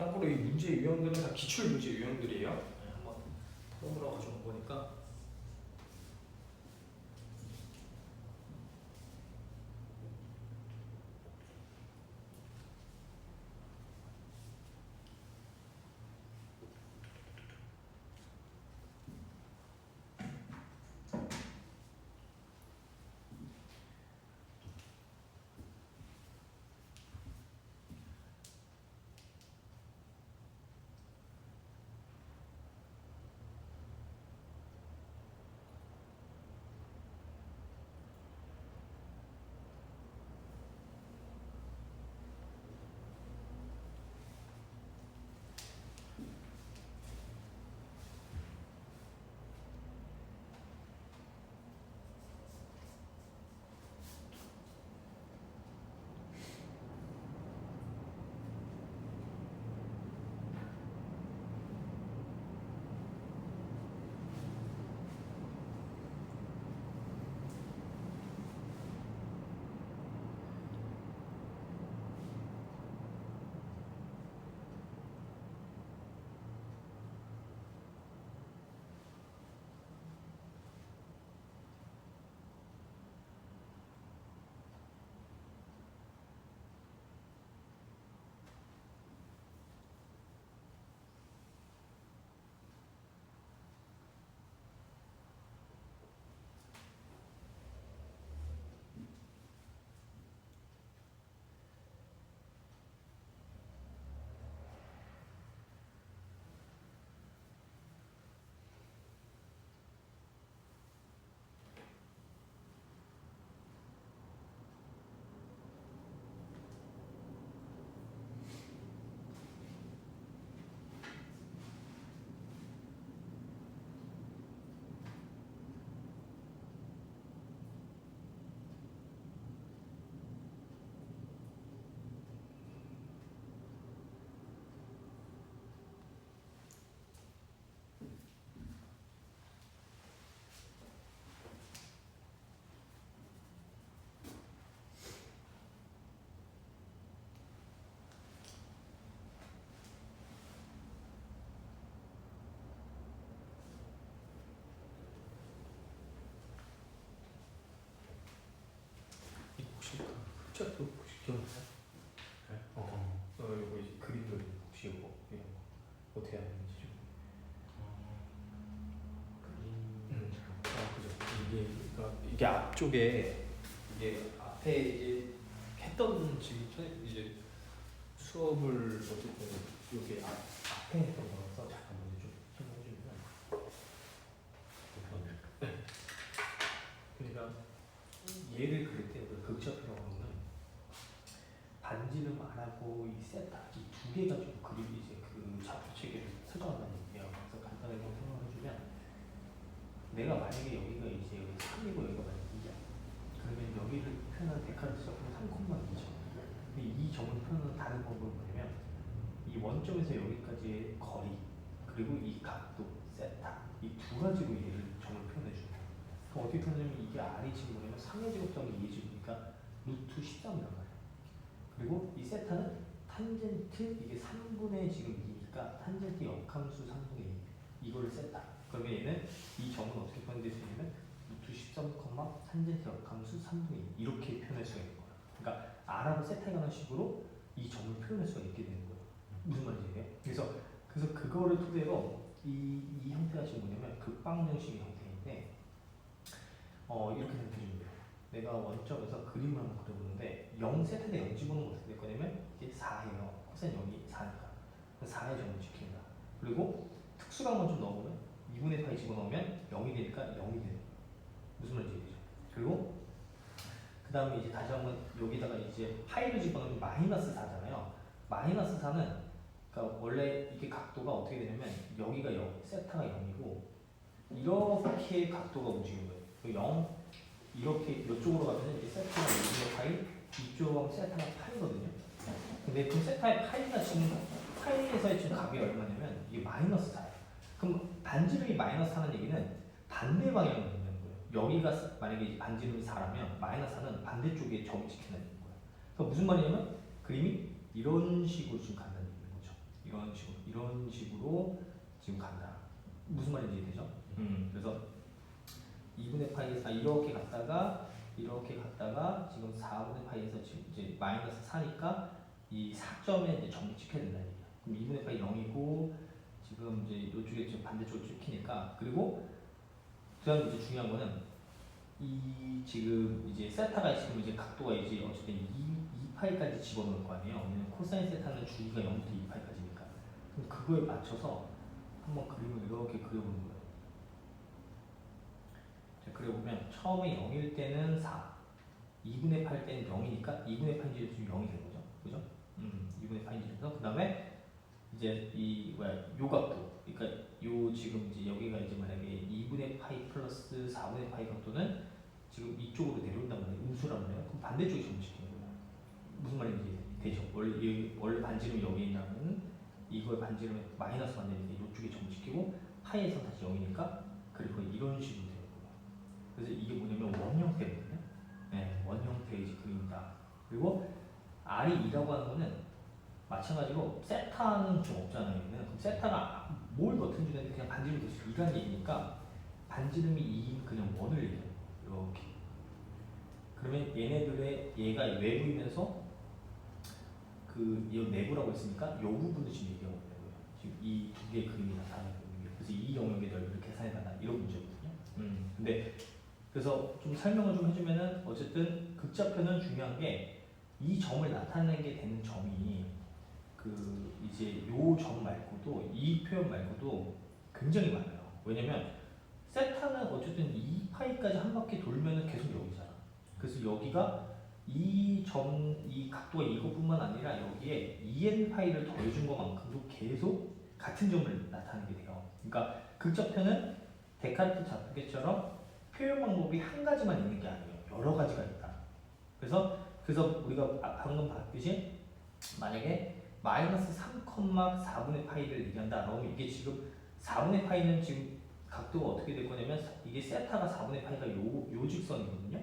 참고로 이 문제 유형들은 다 기출 문제 유형들이에요. 네, 한번 홈으로 가져온 거니까. 저 혹시 기억나요? 이거 이제 그림 그리는 거 혹시 이거 이런 거 어떻게 하는지 좀. 그죠. 이게 앞쪽에 이게 앞에 이제 했던 지금 이제 수업을 어쨌든 여기 앞에 했던 거라서 잠깐 먼저 좀 설명해 주면. 네. 그러니까 얘를 그릴 때 우리가 극좌표라고 하면 반지름 R하고 이 세타 이 두 개가 좀 그림이 이제 그 좌표 체계를 설정한다는 얘기예요. 그래서 간단하게 설명을 해주면 내가 만약에 여기가 이제 여기 3이고 여기가 만약에 2야. 그러면 여기를 표현하는 데카르트 적분은 3,2죠. 근데 이 점을 표현하는 다른 방법은 뭐냐면 이 원점에서 여기까지의 거리 그리고 이 각도 세타 이 두 가지로 얘를 점을 표현해 줍니다. 그럼 어떻게 표현하냐면 이게 R이 지금 뭐냐면 3의 제곱 더하기 2의 제곱이니까 루트 13이란 말이에요. 그리고 이 세타는 탄젠트 이게 3분의 지금 2니까 탄젠트 역함수 3분의 2 이거를 세타. 그러면 얘는 이 점은 어떻게 표현될 수 있냐면 루트 13, 탄젠트 역함수 3분의 2 이렇게 표현할 수가 있는 거예요. 그러니까 R하고 세타에 관한 식으로 이 점을 표현할 수가 있게 되는 거예요. 무슨 말인지 이해해요? 그래서 그거를 토대로 이 형태가 지금 뭐냐면 극방 정식의 형태인데 이렇게 생각해주면 돼요. 내가 원점에서 그림을 한번 그려보는데 0 세타에 0 집어넣으면 어떻게 될 거냐면 이게 4예요. 코사인 0이 4니까 4의 점을 지킨다. 그리고 특수강만 좀 넣어보면 2분의 파이 집어넣으면 0이 되니까 0이 되는 거예요. 무슨 말인지 이해되죠? 그리고 그 다음에 이제 다시 한번 여기다가 이제 파이를 집어넣으면 마이너스 4잖아요. 마이너스 4는 그러니까 원래 이게 각도가 어떻게 되냐면 여기가 0, 세타가 0이고 이렇게 각도가 움직이는 거예요. 0 이렇게 이쪽으로 가면 이제 세타가 0의 파이, 이쪽으로 가면 세타가 파이거든요. 근데 그 세타의 파이가 지금 파이에서의 지금 값이 얼마냐면 이게 마이너스 4예요. 그럼 반지름이 마이너스 4는 얘기는 반대 방향으로 된다는 거예요. 여기가 만약에 반지름이 4라면 마이너스 4는 반대쪽에 점을 지킨다는 거예요. 그래서 무슨 말이냐면 그림이 이런 식으로 지금 간다는 얘기인 거죠. 이런 식으로 지금 간다. 무슨 말인지 이해되죠? 그래서 2분의 파이에서 이렇게 갔다가 지금 4분의 파이에서 지금 이제 마이너스 4니까 이 4점에 이제 점을 찍혀야 된다는 얘기야. 그럼 2분의 파이 0이고 지금 이제 이쪽에 지금 반대쪽으로 찍히니까 그리고 그다음 이제 중요한 거는 이 지금 이제 세타가 지금 이제 각도가 이제 어쨌든 2파이까지 집어넣을 거 아니에요. 왜냐면 코사인 세타는 주기가 0부터 2파이까지니까. 그럼 그거에 맞춰서 한번 그림을 이렇게 그려보는 거예요. 그려보면 처음에 0일 때는 4, 2분의 8 때는 0이니까 2분의 8인지 지금 0이 되는 거죠. 그죠? 2분의 8인지 돼서 그 다음에 이제 요 각도, 그러니까 요 지금 이제 여기가 이제 만약에 2분의 파이 플러스 4분의 파이 각도는 지금 이쪽으로 내려온단 말이에요. 음수란 말이에요. 그럼 반대쪽에 점시키는 거예요. 무슨 말인지 되죠? 원래 반지름이 여기 있냐면 이거의 반지름에 마이너스 반대니까 이쪽에 점시키고 파이에서 다시 0이니까 그리고 이런 식으로 돼요. 그래서 이게 뭐냐면 원 형태거든요. 네, 원 형태의 그림이다. 그리고 R이 2라고 하는 거는 마찬가지로 세타는 좀 없잖아요. 그럼 세타가 뭘 넣든지 간에 그냥 반지름이 될 수 있다는 얘기니까 반지름이 2인 그냥 원을 얘기해요. 이렇게. 그러면 얘네들의 얘가 외부이면서 이 내부라고 했으니까 이 부분도 지금 얘기하고 있는 거예요. 지금 이 두 개의 그림이 나타나는 거예요. 그래서 이 영역의 넓이를 계산해달라 이런 문제거든요. 근데 그래서 좀 설명을 좀 해주면은 어쨌든 극좌표는 중요한 게 이 점을 나타내게 되는 점이 이제 요 점 말고도 이 표현 말고도 굉장히 많아요. 왜냐면 세타는 어쨌든 2파이까지 한 바퀴 돌면은 계속 여기잖아. 그래서 여기가 이 각도가 이것뿐만 아니라 여기에 2n파이를 더해준 것만큼도 계속 같은 점을 나타내게 돼요. 그러니까 극좌표는 데카르트 좌표계처럼 표현 방법이 한 가지만 있는 게 아니에요. 여러 가지가 있다. 그래서 우리가 방금 봤듯이 만약에 마이너스 3,4분의 파이를 얘기한다. 그러면 이게 지금 4분의 파이는 지금 각도가 어떻게 될 거냐면 이게 세타가 4분의 파이가 요 직선이거든요.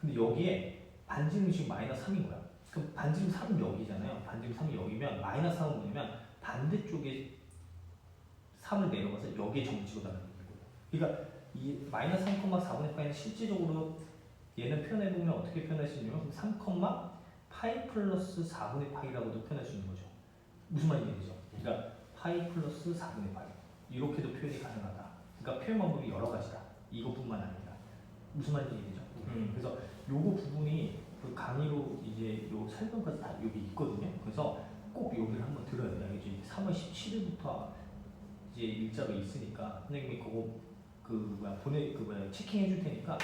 근데 여기에 반지름이 지금 마이너스 3인 거야. 그럼 반지름 3은 여기잖아요. 반지름 3이 여기면 마이너스 3은 뭐냐면 반대쪽에 3을 내려가서 여기에 점을 찍어달라는 거예요. 그러니까 이 마이너스 3,4분의 파이는 실질적으로 얘는 표현해보면 어떻게 표현할 수 있냐면 3, 파이 플러스 4분의 파이라고도 표현할 수 있는 거죠. 무슨 말인지 되죠? 그러니까 파이 플러스 4분의 파이 이렇게도 표현이 가능하다. 그러니까 표현 방법이 여러 가지다. 이것뿐만 아니라 무슨 말인지 되죠? 그래서 요거 부분이 그 강의로 이제 요 설명까지 다 여기 있거든요. 그래서 꼭 여기를 한번 들어야 돼요. 이제 3월 17일부터 이제 일자가 있으니까 선생님이 그거 그 뭐야 체킹해 줄 테니까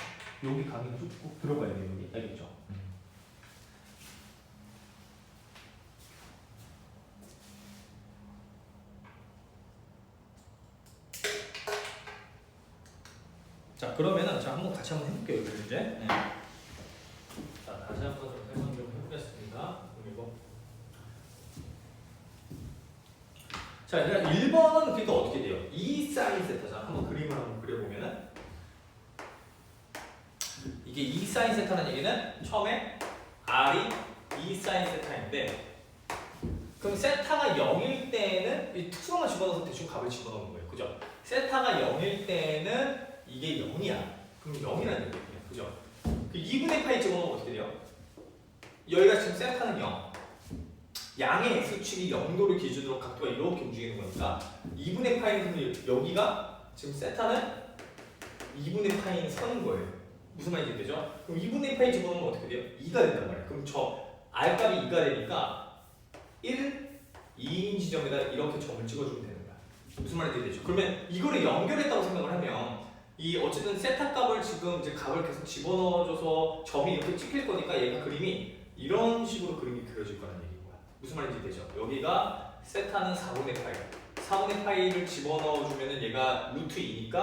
여기 강의를 꼭 들어가야 돼요. 여기 알겠죠? 자 그러면은 자 한번 같이 한번 해볼게요. 이제 네. 자 다시 한번 좀 설명 좀 해보겠습니다. 그리고 자 그러니까 1번은 그러니까 어떻게 돼요? 2 사인 세타잖아. 한번 그림을 한번 그려보면은 이게 2 사인 세타는 얘기는 처음에 R이 2 사인 세타인데 그럼 세타가 0일 때는 이 특수함만 집어넣어서 대충 값을 집어넣는 거예요. 그죠? 세타가 0일 때는 이게 0이야. 그럼 0이라는 얘기예요. 그죠? 그 2분의 파이 집어넣으면 어떻게 돼요? 여기가 지금 세타는 0. 양의 x축이 0도를 기준으로 각도가 이렇게 움직이는 거니까 2분의 파이는 여기가 지금 세타는 2분의 파이는 서는 거예요. 무슨 말인지 되죠? 그럼 2분의 파이 집어넣으면 어떻게 돼요? 2가 된단 말이에요. 그럼 저 R값이 2가 되니까 1, 2인 지점에다 이렇게 점을 찍어주면 되는 거야. 무슨 말인지 되죠? 그러면 이거를 연결했다고 생각을 하면 이 어쨌든 세타 값을 지금 이제 값을 계속 집어넣어줘서 점이 이렇게 찍힐 거니까 얘가 그림이 이런 식으로 그림이 그려질 거라는 얘기인 거야. 무슨 말인지 되죠? 여기가 세타는 4분의 파이 4분의 파이를 집어넣어주면은 얘가 루트 2니까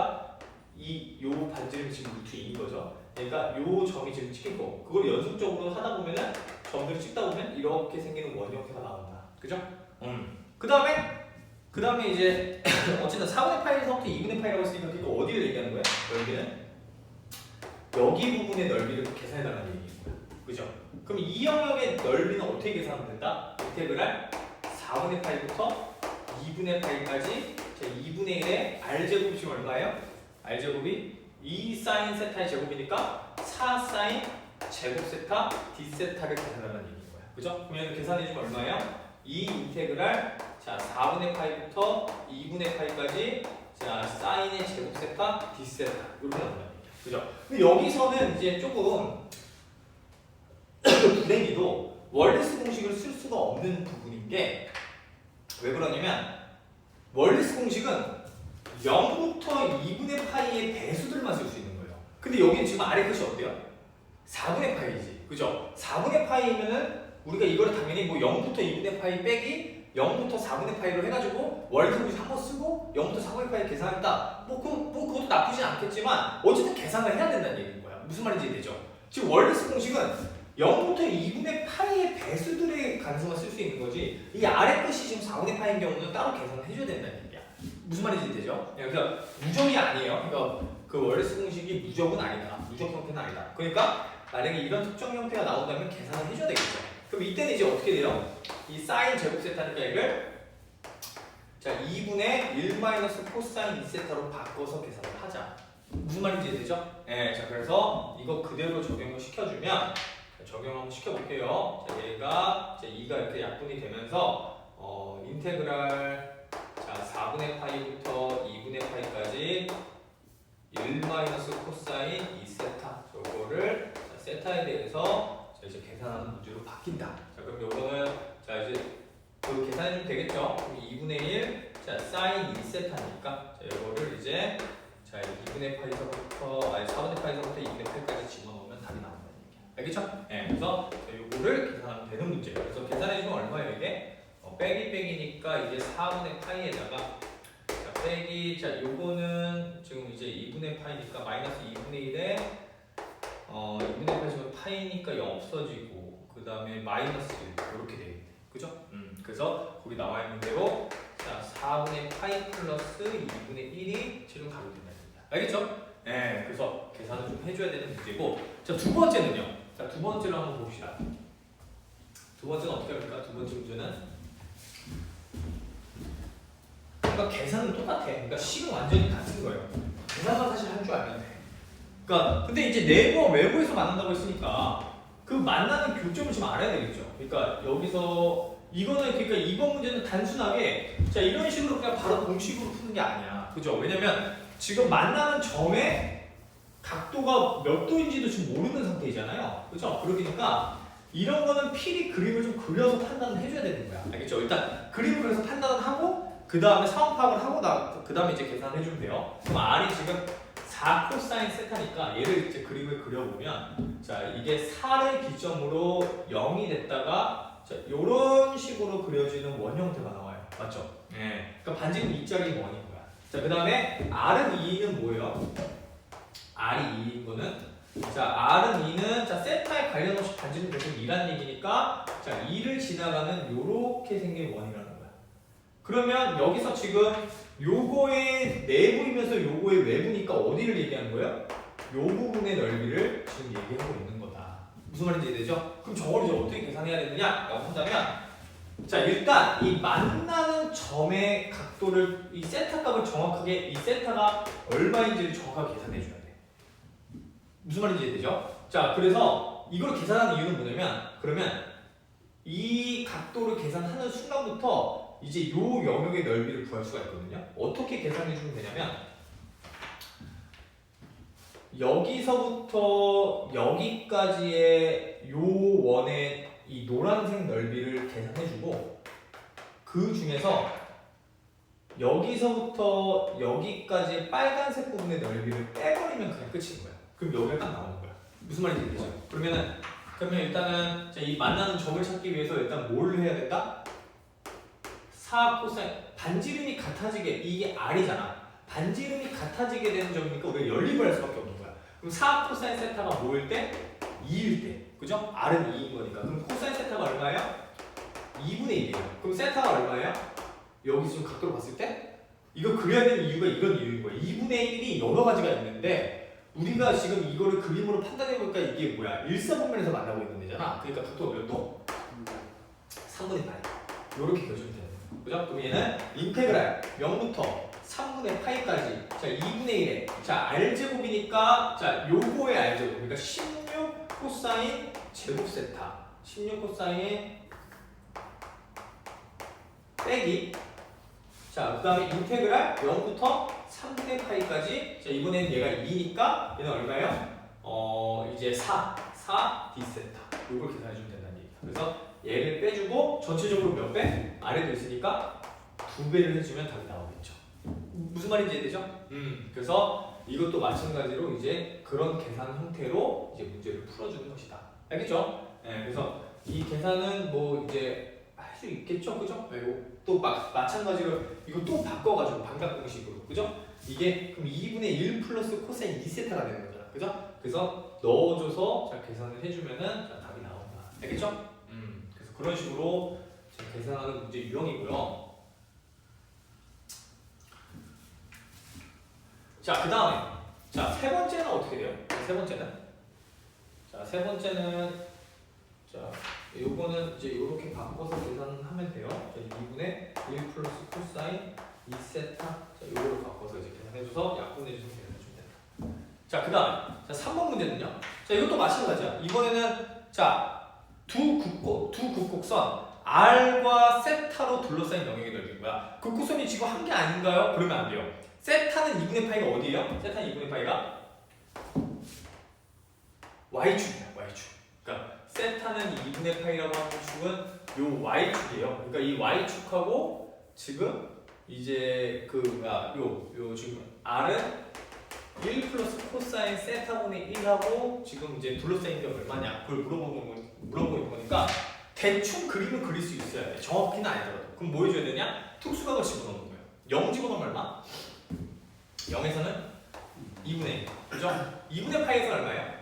요 반지름이 지금 루트 2인 거죠. 그러니까 요 점이 지금 찍힐 거고 그걸 연속적으로 하다 보면은 점들을 찍다 보면 이렇게 생기는 원 형태가 나온다. 그죠? 그 다음에 이제 어쨌든 4분의 파이에서부터 2분의 파이라고 했으니까 이거 어디를 얘기하는 거야? 넓이는 여기 부분의 넓이를 계산해달라는 얘기인 거야. 그죠? 그럼 이 영역의 넓이는 어떻게 계산하면 된다? 인테그랄 4분의 파이부터 2분의 파이까지 자 2분의 1의 r제곱이 지금 얼마예요? r제곱이 2 사인 세타의 제곱이니까 4 사인 제곱 세타 d 세타를 계산하라는 얘기인 거야. 그죠? 그러면 계산해주면 얼마예요? 2 인테그랄 자 4분의 파이부터 2분의 파이까지 자 사인의 제곱 세타 d 세타 이렇게 나온다는 얘기야. 그죠? 근데 여기서는 이제 조금 불행히도 월레스 공식을 쓸 수가 없는 부분인 게 왜 그러냐면 월레스 공식은 0부터 2분의 파이의 배수들만 쓸 수 있는 거예요. 근데 여기는 지금 아래 끝이 어때요? 4분의 파이지. 그죠? 4분의 파이면은 우리가 이거를 당연히 뭐 0부터 2분의 파이 빼기 0부터 4분의 파이로 해가지고 월레스 공식 한번 쓰고 0부터 4분의 파이 계산했다. 그것도 나쁘진 않겠지만 어쨌든 계산을 해야 된다는 얘기인 거야. 무슨 말인지 되죠? 지금 월레스 공식은 0부터 2분의 파이의 배수들의 가능성만 쓸 수 있는 거지 이 아래 끝이 지금 4분의 파이인 경우는 따로 계산을 해줘야 된다는 얘기야. 무슨 말인지 되죠? 그러니까 무적이 아니에요. 그러니까 그 월레스 공식이 무적은 아니다. 무적 형태는 아니다. 그러니까 만약에 이런 특정 형태가 나온다면 계산을 해줘야 되겠죠. 그럼 이때는 이제 어떻게 돼요? 이 사인 제곱 세타니까 이걸 자 2분의 1 마이너스 코사인 2세타로 바꿔서 계산을 하자. 무슨 말인지 되죠? 네, 자 그래서 이거 그대로 적용을 시켜주면 적용 한번 시켜볼게요. 자 얘가 자 2가 이렇게 약분이 되면서 인테그랄 자 4분의 파이부터 2분의 파이까지 1 마이너스 코사인 2세타 저거를 자, 세타에 대해서 자, 이제 계산하는 문제로 바뀐다. 자 그럼 요거는 자 이제 그 계산해주면 되겠죠? 그럼 2분의 1 자 사인 2세타니까 자 요거를 이제 자 2분의 파이서부터 아니 4분의 파이서부터 2분의 파이까지 집어넣으면 답이 나온다는 얘기야. 알겠죠? 네, 그래서 요거를 계산하면 되는 문제예요. 그래서 계산해주면 얼마예요 이게? 빼기니까 이게 4분의 파이에다가 자 빼기 자 요거는 지금 이제 2분의 파이니까 마이너스 2분의 1에 2분의 파이 지금 파이니까 0 없어지고 그 다음에 마이너스 1 이렇게 되겠네. 그죠? 그래서 거기 나와 있는 대로 자 4분의 파이 플러스 2분의 1이 지금 답이 된다는 얘기야. 알겠죠? 네, 그래서 계산을 좀 해줘야 되는 문제고 자 두 번째는요. 자 두 번째로 한번 봅시다. 두 번째는 어떻게 합니까? 두 번째 문제는 그러니까 계산은 똑같아. 그러니까 식은 완전히 같은 거예요. 계산만 사실 할 줄 알면 돼. 그러니까 근데 이제 내부와 외부에서 만난다고 했으니까 그 만나는 교점을 지금 알아야 되겠죠. 그러니까 여기서 이거는 그러니까 이번 문제는 단순하게 자 이런 식으로 그냥 바로 공식으로 푸는 게 아니야. 그죠? 왜냐면 지금 만나는 점의 각도가 몇 도인지도 지금 모르는 상태이잖아요. 그죠? 그러니까 이런 거는 필히 그림을 좀 그려서 판단을 해줘야 되는 거야. 알겠죠? 일단 그림을 그려서 판단을 하고 그 다음에 상황 파악을 하고 그 다음에 이제 계산을 해주면 돼요. 그럼 R이 지금 4 코사인 세타니까 얘를 이제 그림을 그려보면 자 이게 4를 기점으로 0이 됐다가 자 요런 식으로 그려지는 원 형태가 나와요. 맞죠? 네. 그러니까 반지름 2짜리 원인 거야. 자 그 다음에 R은 2는 뭐예요? R이 2인 거는 자 R은 2는 자 세타에 관련 없이 반지름 계속 2라는 얘기니까 자 2를 지나가는 요렇게 생긴 원이라는 거야. 그러면 여기서 지금 요거의 내부이면서 요거의 외부니까 어디를 얘기하는 거예요? 요 부분의 넓이를 지금 얘기하고 있는 거다. 무슨 말인지 이해되죠? 그럼 저걸 이제 어떻게 계산해야 되느냐라고 한다면 자 일단 이 만나는 점의 각도를 이 세타 값을 정확하게 이 세타가 얼마인지를 정확하게 계산해 줘야 돼. 무슨 말인지 이해되죠? 자 그래서 이걸 계산하는 이유는 뭐냐면 그러면 이 각도를 계산하는 순간부터 이제 요 영역의 넓이를 구할 수가 있거든요. 어떻게 계산해 주면 되냐면 여기서부터 여기까지의 요 원의 이 노란색 넓이를 계산해 주고 그 중에서 여기서부터 여기까지 빨간색 부분의 넓이를 빼버리면 그냥 끝인 거야. 그럼 여기가 딱 나오는 거야. 무슨 말인지 이해되죠? 그러면 일단은 자, 이 만나는 점을 찾기 위해서 일단 뭘 해야 된다? 4 코사인 반지름이 같아지게 이게 R이잖아. 반지름이 같아지게 되는 점이니까 우리가 연립을 할 수밖에 없는 거야. 그럼 4 코사인 세타가 뭐일 때? 2일 때. 그죠? R은 2인 거니까. 그럼 코사인 세타가 얼마예요? 2분의 1이에요. 그럼 세타가 얼마예요? 여기 지금 각도로 봤을 때? 이거 그려야 되는 이유가 이런 이유인 거야. 2분의 1이 여러 가지가 있는데 우리가 지금 이거를 그림으로 판단해 보니까 이게 뭐야? 일사분면에서 만나고 있는 데잖아. 그러니까 각도가 몇 도? 3분의 8. 이렇게 그려주면 돼요. 그죠? 그럼 얘는 인테그랄 0부터 3분의 파이까지 자 2분의 1에 자 R제곱이니까 자 요거의 R제곱 그러니까 16 코사인 제곱 세타 16 코사인 빼기 자 그 다음에 인테그랄 0부터 3분의 파이까지 자 이번에는 얘가 2니까 얘는 얼마예요? 이제 4 D세타 이걸 계산해주면 된다는 얘기야. 그래서 얘를 빼주고 전체적으로 몇 배? 아래도 있으니까 2배를 해주면 답이 나오겠죠. 무슨 말인지 이해되죠? 그래서 이것도 마찬가지로 이제 그런 계산 형태로 이제 문제를 풀어주는 것이다. 알겠죠? 네, 그래서 이 계산은 뭐 이제 할 수 있겠죠, 그죠? 네, 또 마찬가지로 이거 또 바꿔가지고 반각 공식으로, 그죠? 이게 그럼 2분의 1 플러스 코사인 2세타가 되는 거잖아, 그죠? 그래서 넣어줘서 자 계산을 해주면은 자, 답이 나온다. 알겠죠? 그래서 그런 식으로 계산하는 문제 유형이고요. 자, 그 다음에 자, 세 번째는 어떻게 돼요? 세 번째는 자, 요거는 이제 이렇게 바꿔서 계산하면 돼요. 자, 2분의 1 플러스 코사인 2세타 자, 요거를 바꿔서 이제 계산해줘서 약분해줘서 계산해주면 된다. 자, 그 다음에 자, 3번 문제는요. 자, 이것도 마찬가지야. 이번에는 자, 두 극곡선 R과 세타로 둘러싸인 영역의 넓이인 거야. 극곡선이 지금 한 개 아닌가요? 그러면 안 돼요. 세타는 2분의 파이가 어디예요? 세타는 2분의 파이가 Y축이야, Y축. 그러니까 세타는 2분의 파이라고 하는 축은 요 Y축이에요. 그러니까 이 Y축하고 지금 이제 요 지금 R은 1 플러스 코사인 세타분의 1하고 지금 이제 둘러싸인 게 얼마냐 그걸 물어보는 거니까 대충 그림을 그릴 수 있어야 돼. 정확히는 아니더라도. 그럼 뭐 해줘야 되냐? 특수각을 집어넣는 거예요. 0 집어넣으면 얼마? 0에서는 2분의 1. 그죠? 2분의 파이에서는 얼마예요?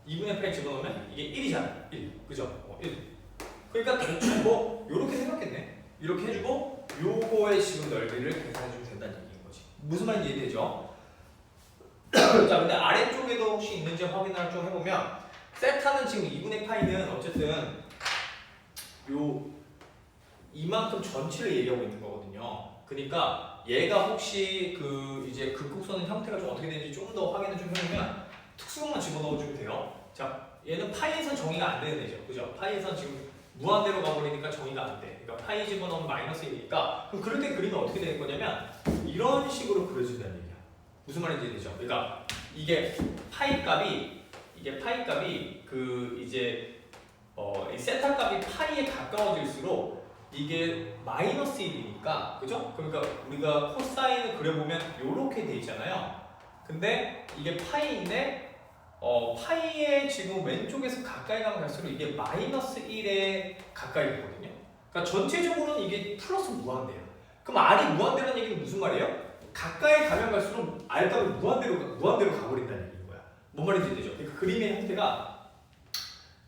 2분의 파이 집어넣으면 이게 1이잖아. 1. 그죠? 1. 그러니까 대충 뭐 요렇게 생각했네. 이렇게 해주고 요거의 지금 넓이를 계산해주면 된다는 얘기인 거지. 무슨 말인지 이해되죠? 자, 근데 아래쪽에도 혹시 있는지 확인을 좀 해보면 세타는 지금 2분의 파이는 어쨌든 요 이만큼 전체를 얘기하고 있는 거거든요. 그러니까 얘가 혹시 그 이제 극곡선의 형태가 좀 어떻게 되는지 좀 더 확인을 좀 해보면 특수각만 집어넣어주면 돼요. 자, 얘는 파이에선 정의가 안 되는 애죠. 그죠? 파이에선 지금 무한대로 가버리니까 정의가 안 돼. 그러니까 파이 집어넣으면 마이너스 1이니까 그럼 그럴 때 그림이 어떻게 될 거냐면 이런 식으로 그려진다는 얘기야. 무슨 말인지 되죠? 그러니까 이게 파이 값이 그 이제 이 세타 값이 파이에 가까워질수록 이게 마이너스 1이니까 그죠? 그러니까 우리가 코사인을 그려보면 이렇게 돼 있잖아요. 근데 이게 파이인데 파이에 지금 왼쪽에서 가까이 가면 갈수록 이게 마이너스 1에 가까이 가거든요. 그러니까 전체적으로는 이게 플러스 무한대예요. 그럼 R이 무한대라는 얘기는 무슨 말이에요? 가까이 가면 갈수록 R 값이 무한대로 가버린다는 얘기인 거야. 뭔 말인지 되죠? 그러니까 그림의 형태가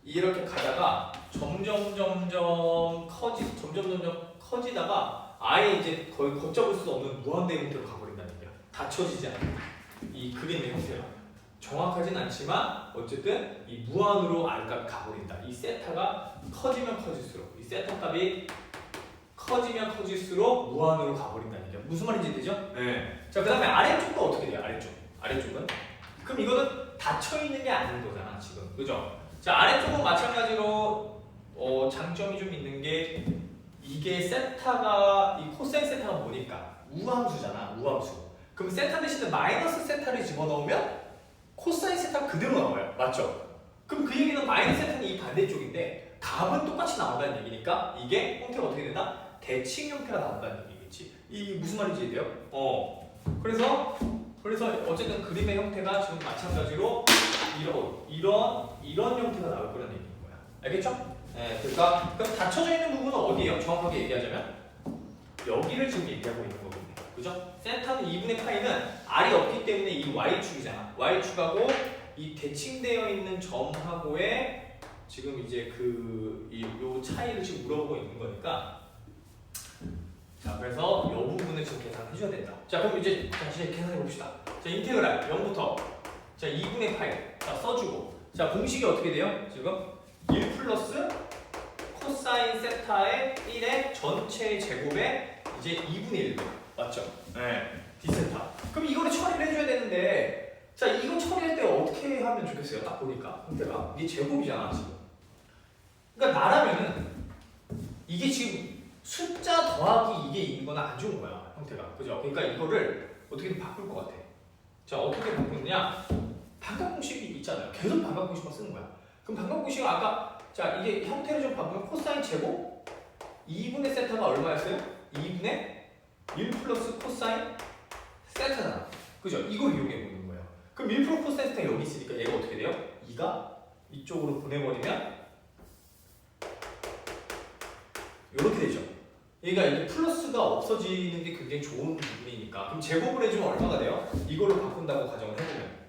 이렇게 가다가 점점 커지다가 아예 이제 거의 걷잡을 수 없는 무한대 형태로 가버린다는 얘기야. 닫혀지지 않는 이 그림의 형태가. 정확하진 않지만 어쨌든 이 무한으로 R값이 가버린다. 이 세타가 커지면 커질수록 이 세타 값이 커지면 커질수록 무한으로 가버린다는 얘기야. 무슨 말인지 되죠? 네. 자, 그 다음에 아래쪽도 어떻게 돼요? 아래쪽은? 그럼 이거는 닫혀있는 게 아닌 거잖아 지금. 그죠? 자, 아래쪽은 마찬가지로 장점이 좀 있는 게 이게 세타가 이 코사인 세타가 뭐니까 우함수잖아. 우함수. 그럼 세타 대신에 마이너스 세타를 집어넣으면 코사인 세타가 그대로 나와요. 맞죠? 그럼 그 얘기는 마이너스 세타는 이 반대쪽인데 값은 똑같이 나온다는 얘기니까 이게 형태가 어떻게 된다? 대칭 형태가 나온다는 얘기겠지. 이 무슨 말인지 이해돼요? 그래서 어쨌든 그림의 형태가 지금 마찬가지로 이런 형태가 나올 거라는 얘기인 거야. 알겠죠? 네, 그러니까 그럼 닫혀져 있는 부분은 어디예요? 정확하게 얘기하자면 여기를 지금 얘기하고 있는 거거든요. 그죠? 세타는 2분의 파이는 R이 없기 때문에 이 Y축이잖아. Y축하고 이 대칭되어 있는 점하고의 지금 이제 요 차이를 지금 물어보고 있는 거니까 자, 그래서 이 부분을 지금 계산해 줘야 된다. 자, 그럼 이제 다시 계산해 봅시다. 자, 인테그랄 0부터 자, 2분의 파이 자, 써주고 자, 공식이 어떻게 돼요? 지금 1 플러스 코사인 세타의 1의 전체 제곱에 이제 2분의 1 맞죠? 네. D세타. 그럼 이거를 처리를 해줘야 되는데 자, 이거 처리할 때 어떻게 하면 좋겠어요? 딱 보니까 형태가 이게 제곱이잖아 지금. 그러니까 나라면은 이게 지금 숫자 더하기 이게 있는 건 안 좋은 거야 형태가. 그죠? 그러니까 이거를 어떻게든 바꿀 것 같아. 자, 어떻게 바꾸느냐? 반값공식이 있잖아요. 계속 반값공식만 쓰는 거야. 그럼 반값공식은 아까 자, 이게 형태를 좀 바꾸면 코사인 제곱 2분의 세타가 얼마였어요? 2분의 1 플러스 코사인 세타잖아. 그죠? 이걸 이용해 보는 거예요. 그럼 1 플러스 코사인 세타 여기 있으니까 얘가 어떻게 돼요? 2가 이쪽으로 보내버리면 이렇게 되죠. 얘가 이게 플러스가 없어지는 게 굉장히 좋은 부분이니까. 그럼 제곱을 해주면 얼마가 돼요? 이걸로 바꾼다고 가정을 해보면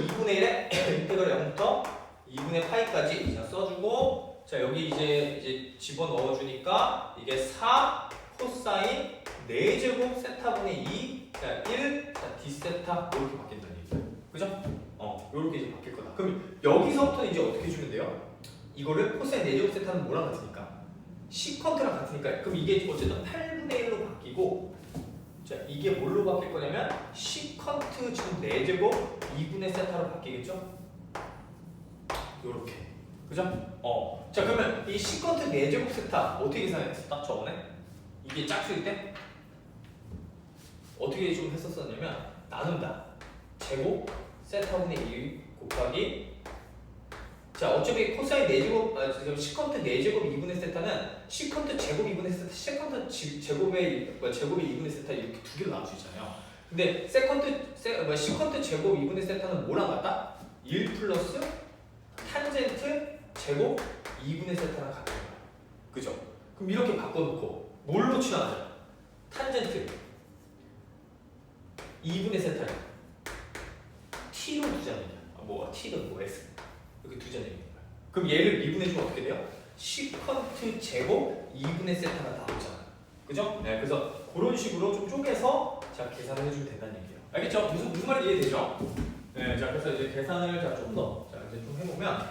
2분의 1에 인테그랄 0부터 2분의 파이까지 자, 써주고 자, 여기 이제 집어넣어 주니까 이게 4 코사인 4제곱 세타분의 2 자, 1 자, D세타 이렇게 바뀐다는 얘기예요. 그죠? 이렇게 이제 바뀔 거다. 그럼 여기서부터 이제 어떻게 해주면 돼요? 이거를 코사인 4제곱 세타는 뭐랑 같으니까? 시컨트랑 같으니까 그럼 이게 어쨌든 8분의 1로 바뀌고 자, 이게 뭘로 바뀔 거냐면 시컨트 지금 4제곱 2분의 세타로 바뀌겠죠? 요렇게. 그죠? 자, 그러면 이 시컨트 4제곱 세타 어떻게 계산했어? 딱 저번에? 이게 짝수일 때? 어떻게 좀 했었었냐면 나눈다. 제곱 세타분의 1 곱하기 자, 어차피 코사인 4제곱, 시컨트 4제곱 2분의 세타는 시컨트 제곱 2분의 세타, 세컨트 제곱의 2분의 세타 이렇게 두 개로 나눌 수 있잖아요. 근데 시컨트 제곱 2분의 세타는 뭐랑 같다? 1 플러스 탄젠트 제곱 2분의 세타랑 같은 거야. 그죠? 그럼 이렇게 바꿔놓고 뭘로 치환하자? 탄젠트 2분의 세타를 t로 두자는 얘기야. t는 뭐 s 이렇게 두자는 얘기야. 그럼 얘를 미분해주면 어떻게 돼요? 시컨트 제곱 2분의 세타가 나오잖아. 그죠? 네, 그래서 그런 식으로 좀 쪼개서 자, 계산을 해주면 된다는 얘기예요. 알겠죠? 무슨 말인지 이해되죠? 네, 자, 그래서 이제 계산을 좀 더 이제 좀 해보면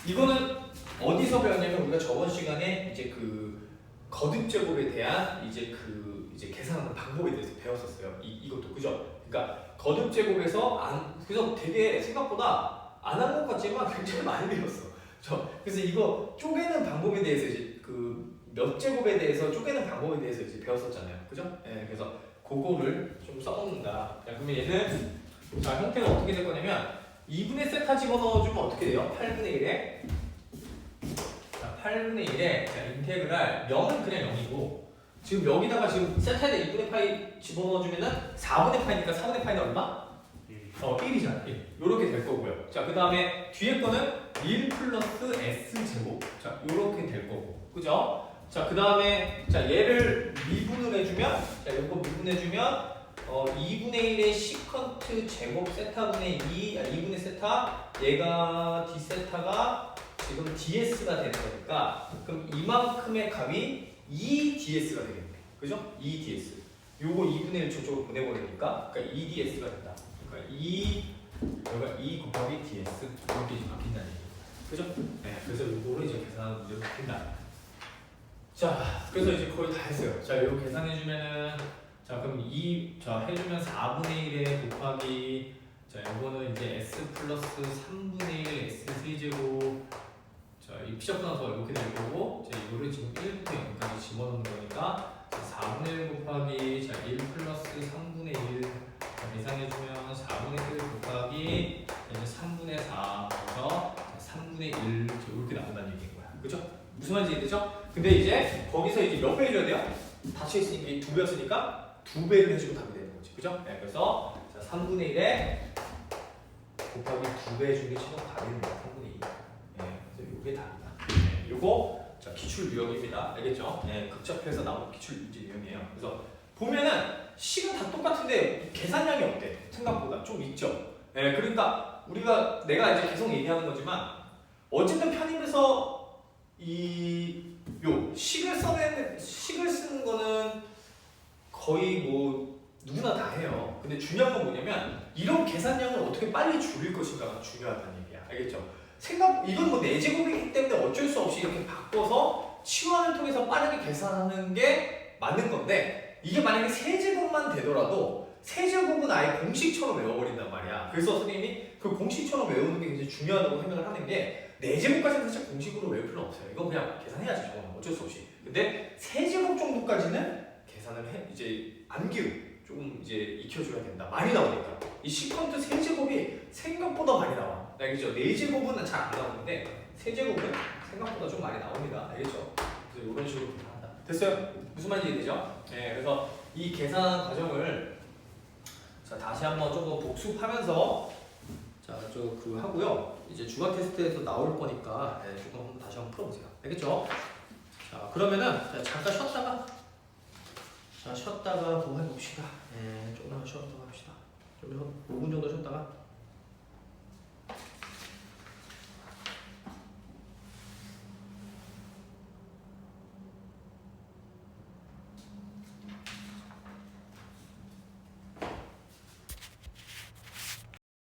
이거는 어디서 배웠냐면 우리가 저번 시간에 이제 그 거듭 제곱에 대한 이제 그 이제 계산하는 방법에 대해서 배웠었어요. 이것도 그죠? 그러니까 거듭 제곱에서 그래서 되게 생각보다 안 한 것 같지만 굉장히 많이 배웠어. 그래서 이거 쪼개는 방법에 대해서 이제 그 몇 제곱에 대해서 쪼개는 방법에 대해서 이제 배웠었잖아요. 그죠? 예, 그래서 그거를 좀 써먹는다. 자, 그러면 얘는 자 형태가 어떻게 될 거냐면 2분의 세타 집어넣어주면 어떻게 돼요? 8분의 1에 자 8분의 1에 자, 인테그랄 0은 그냥 0이고 지금 여기다가 지금 세타에다 2분의 파이 집어넣어주면은 4분의 파이니까 4분의 파이는 얼마? 1이잖아. 1. 요렇게 될 거고요. 자, 그 다음에 뒤에 거는 1 플러스 S제곱. 자, 요렇게 될 거고. 그죠? 자, 그 다음에, 자, 얘를 미분을 해주면, 자, 요거 미분해주면, 2분의 1의 시컨트 제곱 세타분의 2분의 세타, 얘가 D세타가 지금 DS가 되는 거니까, 그럼 이만큼의 값이 2DS가 되겠네. 그죠? 2DS. 요거 2분의 1 저쪽으로 보내버리니까, 그러니까 2DS가 된다. 그러니까 여기가 2 곱하기 ds 이렇게 바뀐다는 얘기예요. 그죠? 네, 그래서 이거를 이제 계산하는 문제로 바뀐다. 자, 그래서 이제 거의 다 했어요. 자, 이거 계산해주면은 자, 그럼 자 해주면 4분의 1에 곱하기 자, 이거는 이제 s 플러스 3분의 1 s 세제곱 자, 이 피적분해서 이렇게 될 거고 자, 이거를 지금 1부터 0까지 집어넣는 거니까 자, 4분의 1 곱하기 자, 1 플러스 3분의 1 계산해주면 4분의 1 곱하기 이제 3분의 4 그래서 3분의 1 이렇게 나온다는 얘기인 거야. 그죠? 무슨 말인지 이해되죠? 근데 이제 거기서 이제 몇 배 해줘야 돼요? 닫혀있으니까 이 2배였으니까 2배를 해주고 답이 되는 거지. 그죠? 네, 그래서 자, 3분의 1에 곱하기 2배 해주는 게 최종 답입니다. 3분의 2. 네, 그래서 이게 답이다. 네, 요거 자, 기출 유형입니다. 알겠죠? 네, 극적해서 나온 기출 문제 유형이에요. 그래서 보면은 식은 다 똑같은데 계산량이 어때? 생각보다 좀 있죠. 예, 그러니까 내가 이제 계속 얘기하는 거지만 어쨌든 편입에서 식을 쓰는 거는 거의 뭐 누구나 다 해요. 근데 중요한 건 뭐냐면 이런 계산량을 어떻게 빨리 줄일 것인가가 중요하다는 얘기야. 알겠죠? 이건 뭐 4제곱이기 때문에 어쩔 수 없이 이렇게 바꿔서 치환을 통해서 빠르게 계산하는 게 맞는 건데 이게 만약에 3제곱만 되더라도 3제곱은 아예 공식처럼 외워버린단 말이야. 그래서 선생님이 그 공식처럼 외우는 게 굉장히 중요하다고 생각을 하는 게 4제곱까지는 사실 공식으로 외울 필요는 없어요. 이건 그냥 계산해야지 저거는 어쩔 수 없이. 근데 3제곱 정도까지는 계산을 이제 암기로 조금 이제 익혀줘야 된다. 많이 나오니까. 이 시컨트 3제곱이 생각보다 많이 나와. 알겠죠? 4제곱은 잘 안 나오는데 3제곱은 생각보다 좀 많이 나옵니다. 알겠죠? 그래서 이런 식으로 계산한다. 됐어요? 무슨 말인지 이해되죠? 네, 그래서 이 계산 과정을 자, 다시 한번 조금 복습하면서 자, 그거 하고요. 이제 주간 테스트에서 나올 거니까 네, 조금 다시 한번 풀어보세요. 알겠죠? 자, 그러면은 자, 잠깐 쉬었다가 뭐 해봅시다. 네, 조금만 쉬었다가 합시다. 좀 5분 정도 쉬었다가